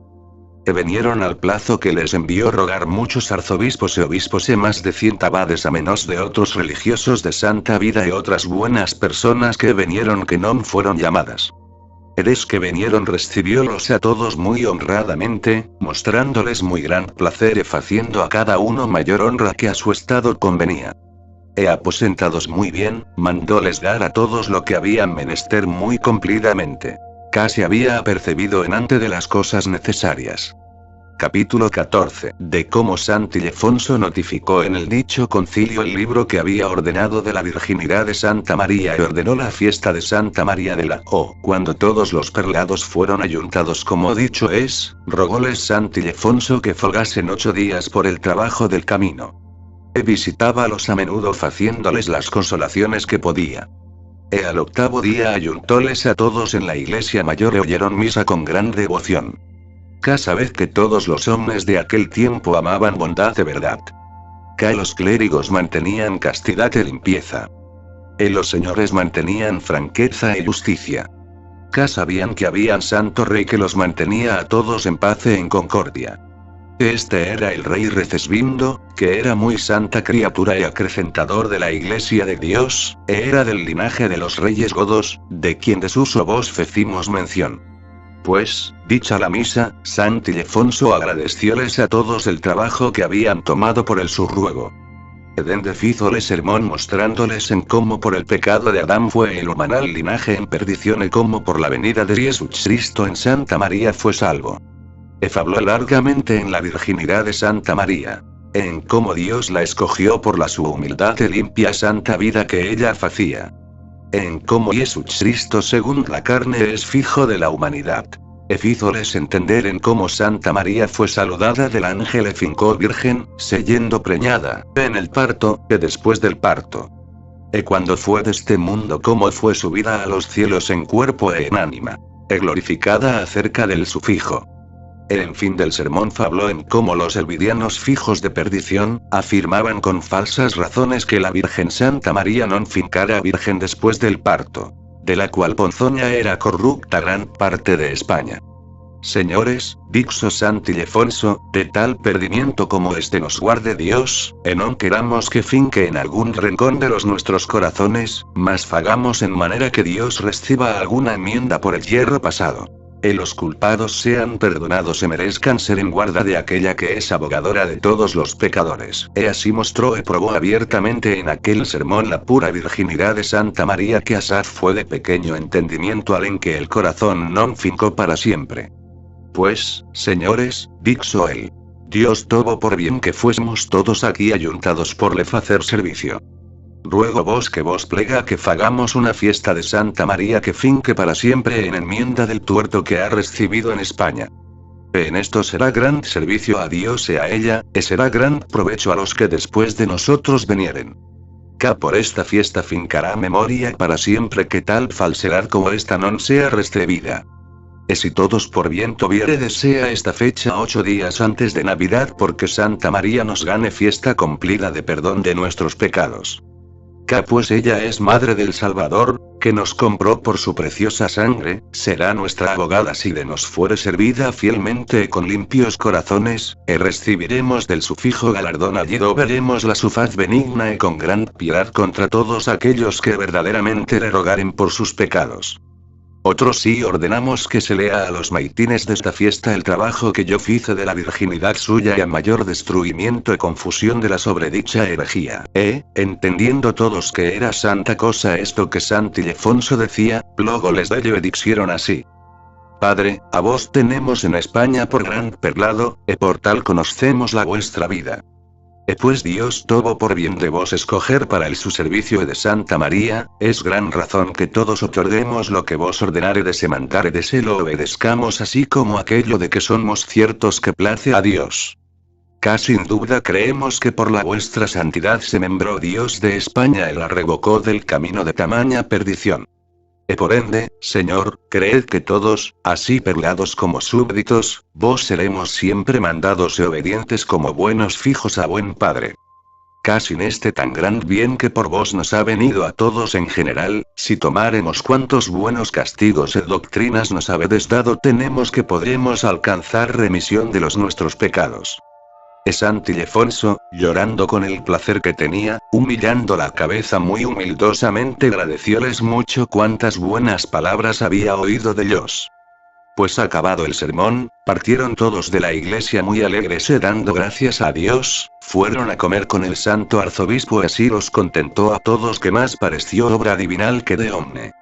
Vinieron al plazo que les envió rogar muchos arzobispos y obispos y más de 100 abades a menos de otros religiosos de santa vida y otras buenas personas que vinieron que no fueron llamadas. Eres que vinieron recibiólos a todos muy honradamente, mostrándoles muy gran placer y faciendo a cada uno mayor honra que a su estado convenía. Aposentados muy bien, mandóles dar a todos lo que habían menester muy cumplidamente. Casi había apercebido en ante de las cosas necesarias. Capítulo 14. De cómo Santo Ildefonso notificó en el dicho concilio el libro que había ordenado de la virginidad de Santa María y ordenó la fiesta de Santa María de la O. Cuando todos los prelados fueron ayuntados como dicho es, rogóles Santo Ildefonso que folgasen 8 días por el trabajo del camino. Visitábalos a menudo haciéndoles las consolaciones que podía. Al 8º día ayuntóles a todos en la iglesia mayor y oyeron misa con gran devoción. Cada vez que todos los hombres de aquel tiempo amaban bondad de verdad. Que los clérigos mantenían castidad y limpieza. Los señores mantenían franqueza y justicia. Que sabían que había un santo rey que los mantenía a todos en paz y en concordia. Este era el rey Recesvindo, que era muy santa criatura y acrecentador de la iglesia de Dios, era del linaje de los reyes godos, de quien de sus vos fecimos mención. Pues, dicha la misa, Santo Ildefonso agradecióles a todos el trabajo que habían tomado por el su ruego. Edende hizo el sermón mostrándoles en cómo por el pecado de Adán fue el humanal linaje en perdición y cómo por la venida de Jesucristo en Santa María fue salvo. Habló largamente en la virginidad de Santa María. En cómo Dios la escogió por la su humildad y limpia santa vida que ella hacía. En cómo Jesucristo según la carne es fijo de la humanidad. Hízoles entender en cómo Santa María fue saludada del ángel y fincó virgen, seyendo preñada, en el parto, y después del parto. Cuando fue de este mundo cómo fue subida a los cielos en cuerpo e en ánima. Glorificada acerca del sufijo. En fin del sermón habló en cómo los elvidianos fijos de perdición, afirmaban con falsas razones que la Virgen Santa María non fincara virgen después del parto. De la cual ponzoña era corrupta gran parte de España. Señores, dixo Santi Ildefonso, de tal perdimiento como este nos guarde Dios, non queramos que finque en algún rincón de los nuestros corazones, mas fagamos en manera que Dios reciba alguna enmienda por el hierro pasado. Los culpados sean perdonados y merezcan ser en guarda de aquella que es abogadora de todos los pecadores. Así mostró y probó abiertamente en aquel sermón la pura virginidad de Santa María que asaz fue de pequeño entendimiento al en que el corazón non fincó para siempre. Pues, señores, dixo él. Dios tuvo por bien que fuésemos todos aquí ayuntados por le facer servicio. Ruego vos que vos plega que fagamos una fiesta de Santa María que finque para siempre en enmienda del tuerto que ha recibido en España. En esto será gran servicio a Dios y a ella, y será gran provecho a los que después de nosotros venieren. Que por esta fiesta fincará memoria para siempre que tal falsedad como esta non sea recebida. Si todos por bien tuviere desea esta fecha 8 días antes de Navidad porque Santa María nos gane fiesta cumplida de perdón de nuestros pecados. Pues ella es Madre del Salvador, que nos compró por su preciosa sangre, será nuestra abogada si de nos fuere servida fielmente con limpios corazones, recibiremos del sufijo galardón allí do veremos la su faz benigna y con gran piedad contra todos aquellos que verdaderamente le rogaren por sus pecados. Otros sí ordenamos que se lea a los maitines de esta fiesta el trabajo que yo hice de la virginidad suya y a mayor destruimiento y confusión de la sobredicha herejía. Entendiendo todos que era santa cosa esto que Santi Ildefonso decía, luego les dello y dixieron así. Padre, a vos tenemos en España por gran perlado, por tal conocemos la vuestra vida. Pues Dios tuvo por bien de vos escoger para el su servicio de Santa María, es gran razón que todos otorguemos lo que vos ordenaredes y mandaredes y lo obedezcamos así como aquello de que somos ciertos que place a Dios. Sin duda creemos que por la vuestra santidad se membró Dios de España y la revocó del camino de tamaña perdición. Por ende, Señor, creed que todos, así perlados como súbditos, vos seremos siempre mandados y obedientes como buenos fijos a buen Padre. Sin este tan gran bien que por vos nos ha venido a todos en general, si tomáremos cuantos buenos castigos y doctrinas nos habedes dado tenemos que podremos alcanzar remisión de los nuestros pecados. Santi Ildefonso, llorando con el placer que tenía, humillando la cabeza muy humildosamente agradecióles mucho cuantas buenas palabras había oído de ellos. Pues acabado el sermón, partieron todos de la iglesia muy alegres y dando gracias a Dios, fueron a comer con el santo arzobispo así los contentó a todos que más pareció obra divinal que de hombre.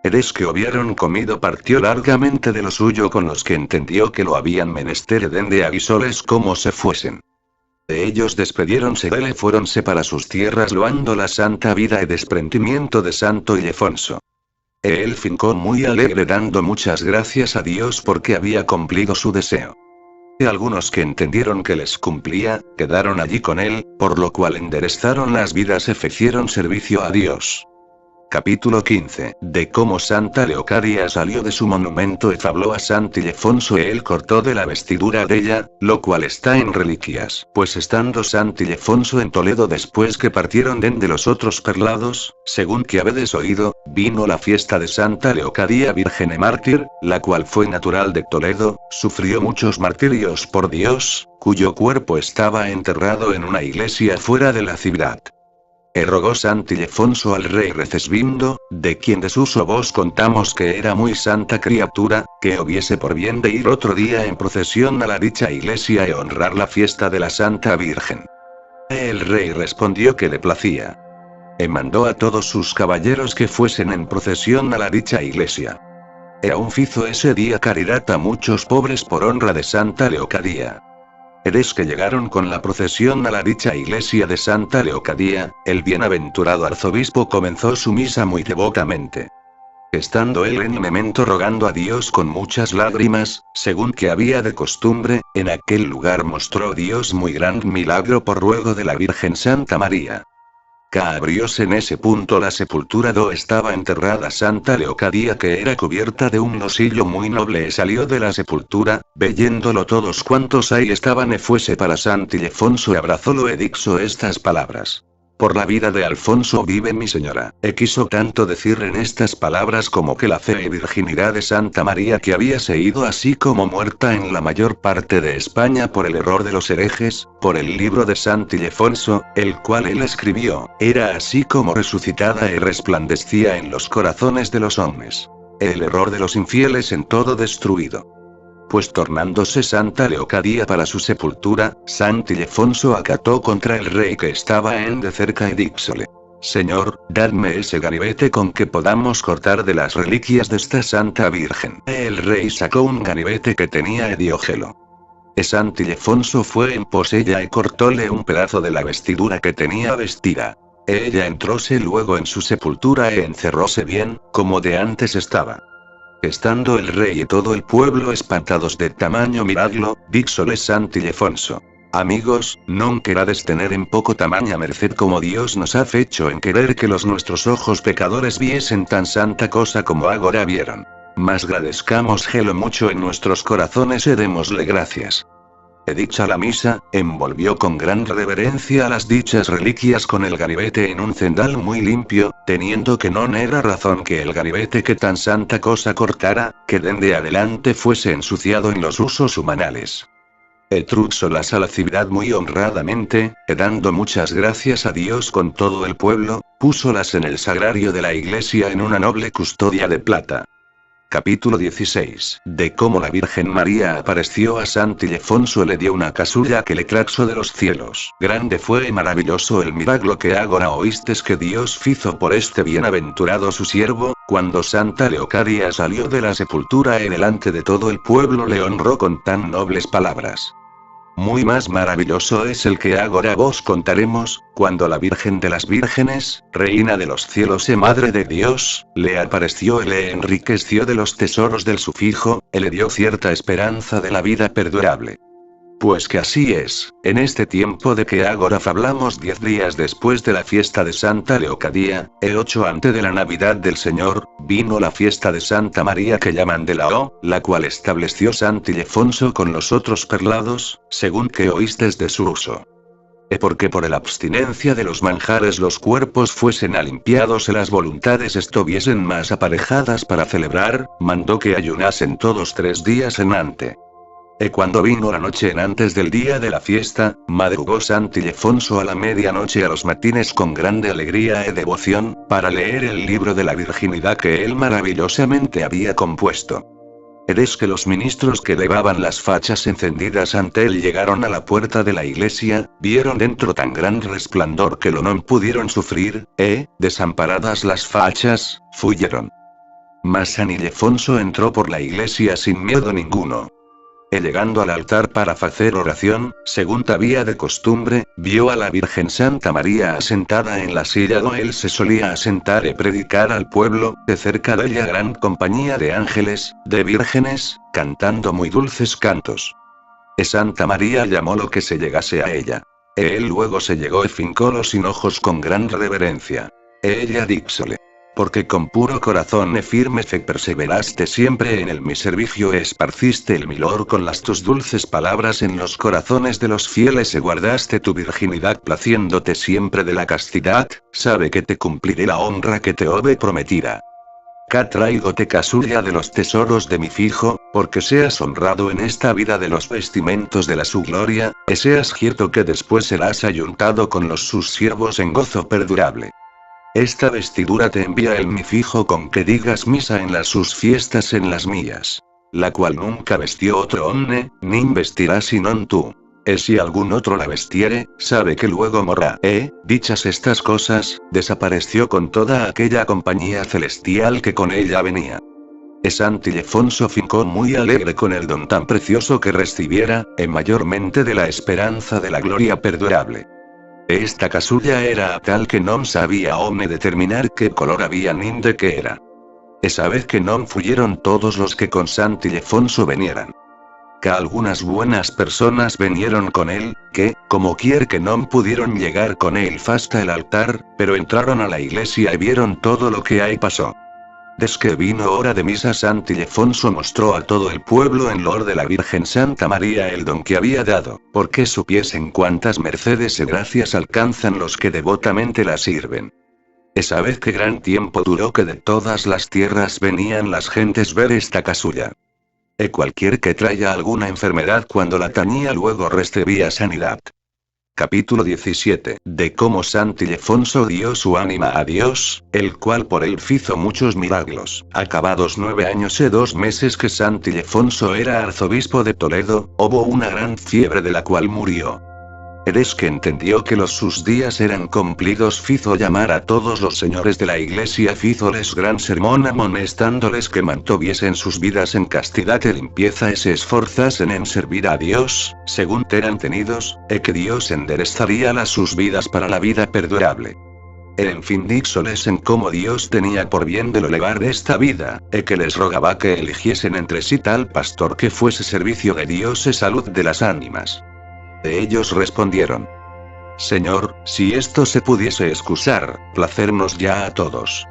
Eres que hubieron comido partió largamente de lo suyo con los que entendió que lo habían menester dende avisóles como se fuesen. De ellos despediéronse de él y fuéronse para sus tierras loando la santa vida y desprendimiento de Santo Ildefonso. Él fincó muy alegre dando muchas gracias a Dios porque había cumplido su deseo. Y algunos que entendieron que les cumplía, quedaron allí con él, por lo cual enderezaron las vidas y fecieron servicio a Dios. Capítulo 15. De cómo Santa Leocadia salió de su monumento y fabló a Santi Ildefonso y él cortó de la vestidura de ella, lo cual está en reliquias. Pues estando Santi Ildefonso en Toledo después que partieron de los otros perlados, según que habedes oído, vino la fiesta de Santa Leocadia Virgen y Mártir, la cual fue natural de Toledo, sufrió muchos martirios por Dios, cuyo cuerpo estaba enterrado en una iglesia fuera de la ciudad. Rogó Santi Ildefonso al rey Recesvindo, de quien de suso vos contamos que era muy santa criatura, que hubiese por bien de ir otro día en procesión a la dicha iglesia y honrar la fiesta de la Santa Virgen. El rey respondió que le placía. Mandó a todos sus caballeros que fuesen en procesión a la dicha iglesia. Aún hizo ese día caridad a muchos pobres por honra de Santa Leocadía. Eres que llegaron con la procesión a la dicha iglesia de Santa Leocadía, el bienaventurado arzobispo comenzó su misa muy devotamente. Estando él en memento rogando a Dios con muchas lágrimas, según que había de costumbre, en aquel lugar mostró Dios muy gran milagro por ruego de la Virgen Santa María. Abrióse en ese punto la sepultura do estaba enterrada Santa Leocadía, que era cubierta de un losillo muy noble, salió de la sepultura, veyéndolo todos cuantos ahí estaban, fuese para Sant Ildefonso y abrazólo dixo estas palabras. Por la vida de Alfonso vive mi señora. Quiso tanto decir en estas palabras como que la fe y virginidad de Santa María, que había sido así como muerta en la mayor parte de España por el error de los herejes, por el libro de Sant Ildefonso, el cual él escribió, era así como resucitada y resplandecía en los corazones de los hombres. El error de los infieles en todo destruido. Pues tornándose Santa Leocadía para su sepultura, Sant Ildefonso acató contra el rey que estaba en de cerca y díxole: Señor, dadme ese ganivete con que podamos cortar de las reliquias de esta Santa Virgen. El rey sacó un ganivete que tenía y diójelo. Sant Ildefonso fue en pos ella y cortóle un pedazo de la vestidura que tenía vestida. Ella entróse luego en su sepultura e encerróse bien, como de antes estaba. Estando el rey y todo el pueblo espantados de tamaño miradlo, díxole Sant Ildefonso: Amigos, non querades tener en poco tamaña merced como Dios nos ha fecho en querer que los nuestros ojos pecadores viesen tan santa cosa como agora vieron. Mas gradezcamos gelo mucho en nuestros corazones y démosle gracias. Dicha la misa, envolvió con gran reverencia a las dichas reliquias con el ganivete en un cendal muy limpio, teniendo que non era razón que el ganivete que tan santa cosa cortara, que dende adelante fuese ensuciado en los usos humanales. Trúxolas a la ciudad muy honradamente, dando muchas gracias a Dios con todo el pueblo, púsolas en el sagrario de la iglesia en una noble custodia de plata. Capítulo 16. De cómo la Virgen María apareció a Sant Ildefonso, le dio una casulla que le traxo de los cielos. Grande fue y maravilloso el milagro que agora oístes que Dios fizo por este bienaventurado su siervo, cuando Santa Leocadia salió de la sepultura y delante de todo el pueblo le honró con tan nobles palabras. Muy más maravilloso es el que agora vos contaremos, cuando la Virgen de las Vírgenes, Reina de los cielos y Madre de Dios, le apareció y le enriqueció de los tesoros del sufijo, y le dio cierta esperanza de la vida perdurable. Pues que así es, en este tiempo de que agora hablamos 10 días después de la fiesta de Santa Leocadía, el 8 antes de la Navidad del Señor, vino la fiesta de Santa María que llaman de la O, la cual estableció Sant Ildefonso con los otros perlados, según que oístes de su uso. Porque por la abstinencia de los manjares los cuerpos fuesen alimpiados y las voluntades estuviesen más aparejadas para celebrar, mandó que ayunasen todos 3 días enante. Cuando vino la noche en antes del día de la fiesta, madrugó Sant Ildefonso a la medianoche a los matines con grande alegría y devoción, para leer el libro de la virginidad que él maravillosamente había compuesto. Eres que los ministros que llevaban las fachas encendidas ante él llegaron a la puerta de la iglesia, vieron dentro tan gran resplandor que lo non pudieron sufrir, desamparadas las fachas, fuyeron. Mas San Ildefonso entró por la iglesia sin miedo ninguno. Llegando al altar para hacer oración, según había de costumbre, vio a la Virgen Santa María asentada en la silla donde él se solía asentar y predicar al pueblo, de cerca de ella gran compañía de ángeles, de vírgenes, cantando muy dulces cantos. Santa María llamó lo que se llegase a ella. Él luego se llegó y fincó los hinojos con gran reverencia. Ella díxole: porque con puro corazón y firme fe perseveraste siempre en el mi servicio y esparciste el milor con las tus dulces palabras en los corazones de los fieles y guardaste tu virginidad placiéndote siempre de la castidad, sabe que te cumpliré la honra que te hube prometida. Cá traigote casulla de los tesoros de mi fijo, porque seas honrado en esta vida de los vestimentos de la su gloria, y seas cierto que después serás ayuntado con los sus siervos en gozo perdurable. Esta vestidura te envía el mi fijo con que digas misa en las sus fiestas en las mías. La cual nunca vestió otro hombre, ni vestirá sinón tú. si algún otro la vestiere, sabe que luego morrá. Dichas estas cosas, desapareció con toda aquella compañía celestial que con ella venía. Sant Ildefonso fincó muy alegre con el don tan precioso que recibiera, mayormente de la esperanza de la gloria perdurable. Esta casulla era tal que non sabía home determinar qué color había nin de qué era. Esa vez que non fuyeron todos los que con Sant Ildefonso venieran. Que algunas buenas personas vinieron con él, que, como quier que non pudieron llegar con él hasta el altar, pero entraron a la iglesia y vieron todo lo que ahí pasó. Desde que vino hora de misa, Sant Ildefonso mostró a todo el pueblo en loor de la Virgen Santa María el don que había dado, porque supiesen cuántas mercedes y gracias alcanzan los que devotamente la sirven. Esa vez que gran tiempo duró que de todas las tierras venían las gentes ver esta casulla. Cualquier que traía alguna enfermedad cuando la tañía luego recibía sanidad. Capítulo 17. De cómo Sant Ildefonso dio su ánima a Dios, el cual por él hizo muchos milagros. Acabados 9 años y 2 meses que Sant Ildefonso era arzobispo de Toledo, hubo una gran fiebre de la cual murió. Eres que entendió que los sus días eran cumplidos, fizo llamar a todos los señores de la iglesia, fízoles gran sermón amonestándoles que mantuviesen sus vidas en castidad y limpieza y se esforzasen en servir a Dios, según eran tenidos, que Dios enderezaría las sus vidas para la vida perdurable. En fin díxoles en cómo Dios tenía por bien de lo elevar esta vida, que les rogaba que eligiesen entre sí tal pastor que fuese servicio de Dios y salud de las ánimas. De ellos respondieron: Señor, si esto se pudiese excusar, placernos ya a todos.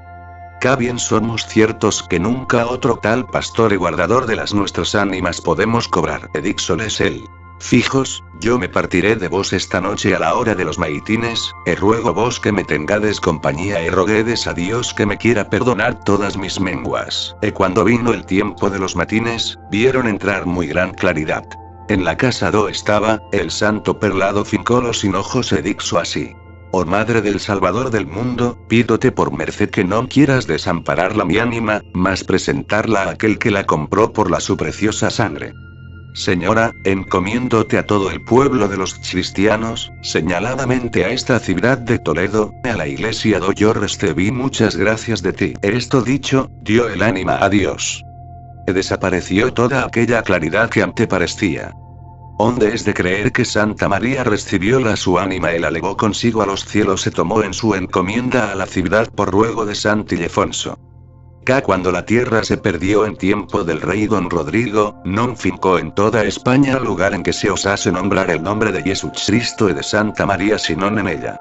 Cá bien somos ciertos que nunca otro tal pastor y guardador de las nuestras ánimas podemos cobrar. Díxoles él: Fijos, yo me partiré de vos esta noche a la hora de los maitines, ruego vos que me tengades compañía y roguedes a Dios que me quiera perdonar todas mis menguas. Cuando vino el tiempo de los matines, vieron entrar muy gran claridad. En la casa do estaba, el santo perlado fincó los hinojos e dixo así: Oh Madre del Salvador del mundo, pídote por merced que no quieras desampararla mi ánima, mas presentarla a aquel que la compró por la su preciosa sangre. Señora, encomiéndote a todo el pueblo de los cristianos, señaladamente a esta ciudad de Toledo, a la iglesia do yo recibí muchas gracias de ti. Esto dicho, dio el ánima a Dios. Desapareció toda aquella claridad que ante parecía. Onde es de creer que Santa María recibió la su ánima y la legó consigo a los cielos, se tomó en su encomienda a la ciudad por ruego de Sant Ildefonso. Cá cuando la tierra se perdió en tiempo del rey don Rodrigo, non fincó en toda España lugar en que se osase nombrar el nombre de Jesucristo y de Santa María sino en ella.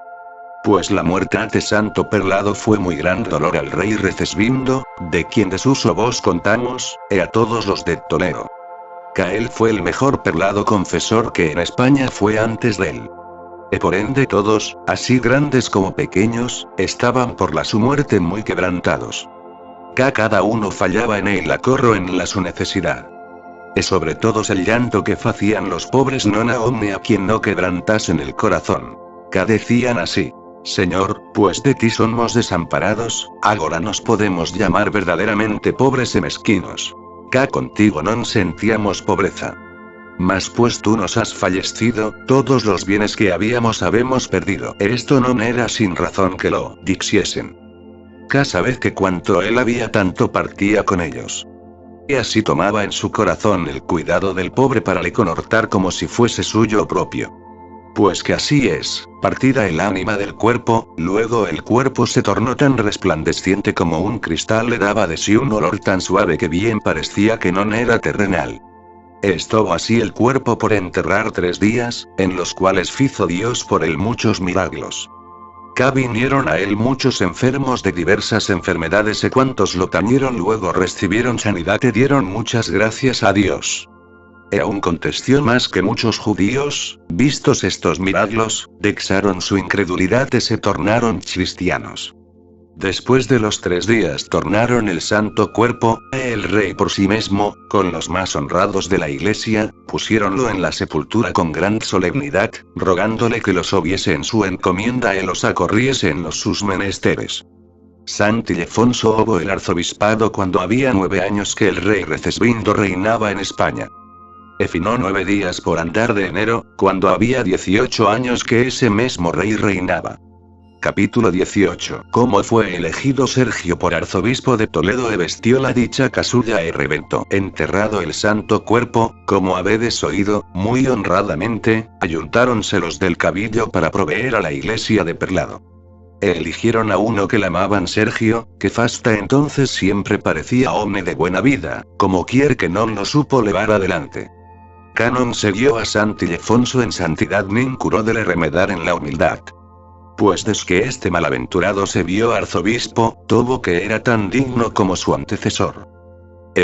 Pues la muerte ante santo perlado fue muy gran dolor al rey recesbindo, de quien de sus vos contamos, a todos los de Toledo. Que él fue el mejor perlado confesor que en España fue antes de él. Por ende todos, así grandes como pequeños, estaban por la su muerte muy quebrantados. Que cada uno fallaba en él acorro en la su necesidad. Sobre todos el llanto que facían los pobres non a hombre a quien no quebrantasen el corazón. Que decían así: Señor, pues de ti somos desamparados, agora nos podemos llamar verdaderamente pobres y mezquinos. Que contigo non sentíamos pobreza. Mas pues tú nos has fallecido, todos los bienes que habíamos habemos perdido. Esto non era sin razón que lo dixiesen. Que sabed que cuanto él había tanto partía con ellos. Y así tomaba en su corazón el cuidado del pobre para le conhortar como si fuese suyo propio. Pues que así es, partida el ánima del cuerpo, luego el cuerpo se tornó tan resplandeciente como un cristal, le daba de sí un olor tan suave que bien parecía que non era terrenal. Estuvo así el cuerpo por enterrar 3 días, en los cuales fizo Dios por él muchos milagros. Que vinieron a él muchos enfermos de diversas enfermedades y cuantos lo tañeron luego recibieron sanidad y dieron muchas gracias a Dios. Aún contestó más que muchos judíos, vistos estos milagros, dexaron su incredulidad y se tornaron cristianos. Después de los 3 días tornaron el santo cuerpo, el rey por sí mismo, con los más honrados de la iglesia, pusiéronlo en la sepultura con gran solemnidad, rogándole que los hubiese en su encomienda y los acorriese en los sus menesteres. Sant Ildefonso hubo el arzobispado cuando había 9 años que el rey Recesbindo reinaba en España. Finó 9 días por andar de enero, cuando había 18 años que ese mismo rey reinaba. Capítulo 18. ¿Cómo fue elegido Sergio por arzobispo de Toledo? Vestió la dicha casulla reventó. Enterrado el santo cuerpo, como habedes oído, muy honradamente, ayuntáronse los del cabildo para proveer a la iglesia de perlado. Eligieron a uno que llamaban Sergio, que fasta entonces siempre parecía hombre de buena vida, como quier que no lo supo levar adelante. Canon siguió a Sant Ildefonso en santidad nin curó de le remedar en la humildad. Pues desde que este malaventurado se vio arzobispo, tuvo que era tan digno como su antecesor.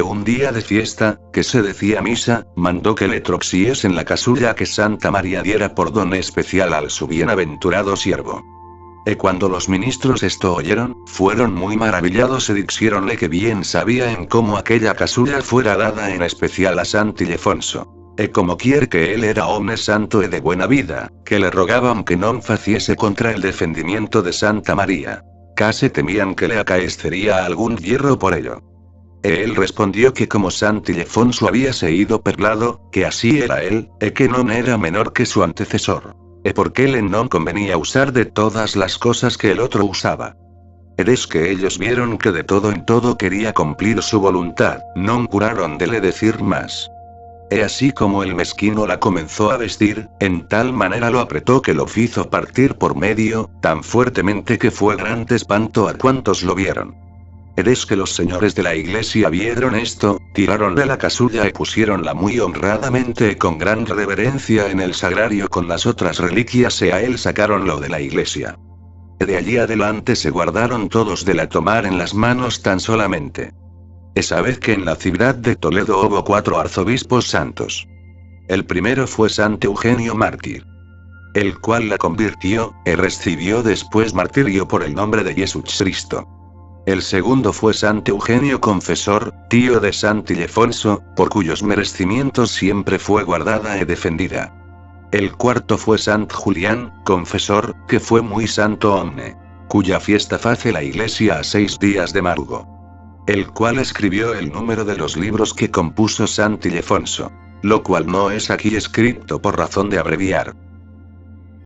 Un día de fiesta, que se decía misa, mandó que le troxiesen la casulla que Santa María diera por don especial al su bienaventurado siervo. Cuando los ministros esto oyeron, fueron muy maravillados y dixiéronle que bien sabía en cómo aquella casulla fuera dada en especial a Sant Ildefonso. Como quier que él era hombre santo y de buena vida, que le rogaban que no faciese contra el defendimiento de Santa María. Casi temían que le acaecería algún hierro por ello. Él respondió que como Sant Ildefonso había sido perlado, que así era él, que no era menor que su antecesor. Porque le no convenía usar de todas las cosas que el otro usaba. Es que ellos vieron que de todo en todo quería cumplir su voluntad, no curaron de le decir más. Así como el mezquino la comenzó a vestir, en tal manera lo apretó que lo hizo partir por medio, tan fuertemente que fue grande espanto a cuantos lo vieron. Es que los señores de la iglesia vieron esto, tiraron de la casulla y pusiéronla muy honradamente con gran reverencia en el sagrario con las otras reliquias y a él sacaronlo de la iglesia. De allí adelante se guardaron todos de la tomar en las manos tan solamente. Esa vez que en la ciudad de Toledo hubo 4 arzobispos santos. El primero fue Sant Eugenio Mártir, el cual la convirtió, y recibió después martirio por el nombre de Jesucristo. El segundo fue Sant Eugenio Confesor, tío de Sant Ildefonso, por cuyos merecimientos siempre fue guardada y defendida. El cuarto fue Sant Julián, Confesor, que fue muy santo hombre, cuya fiesta hace la iglesia a 6 días de Marugo. El cual escribió el número de los libros que compuso Sant Ildefonso, lo cual no es aquí escrito por razón de abreviar.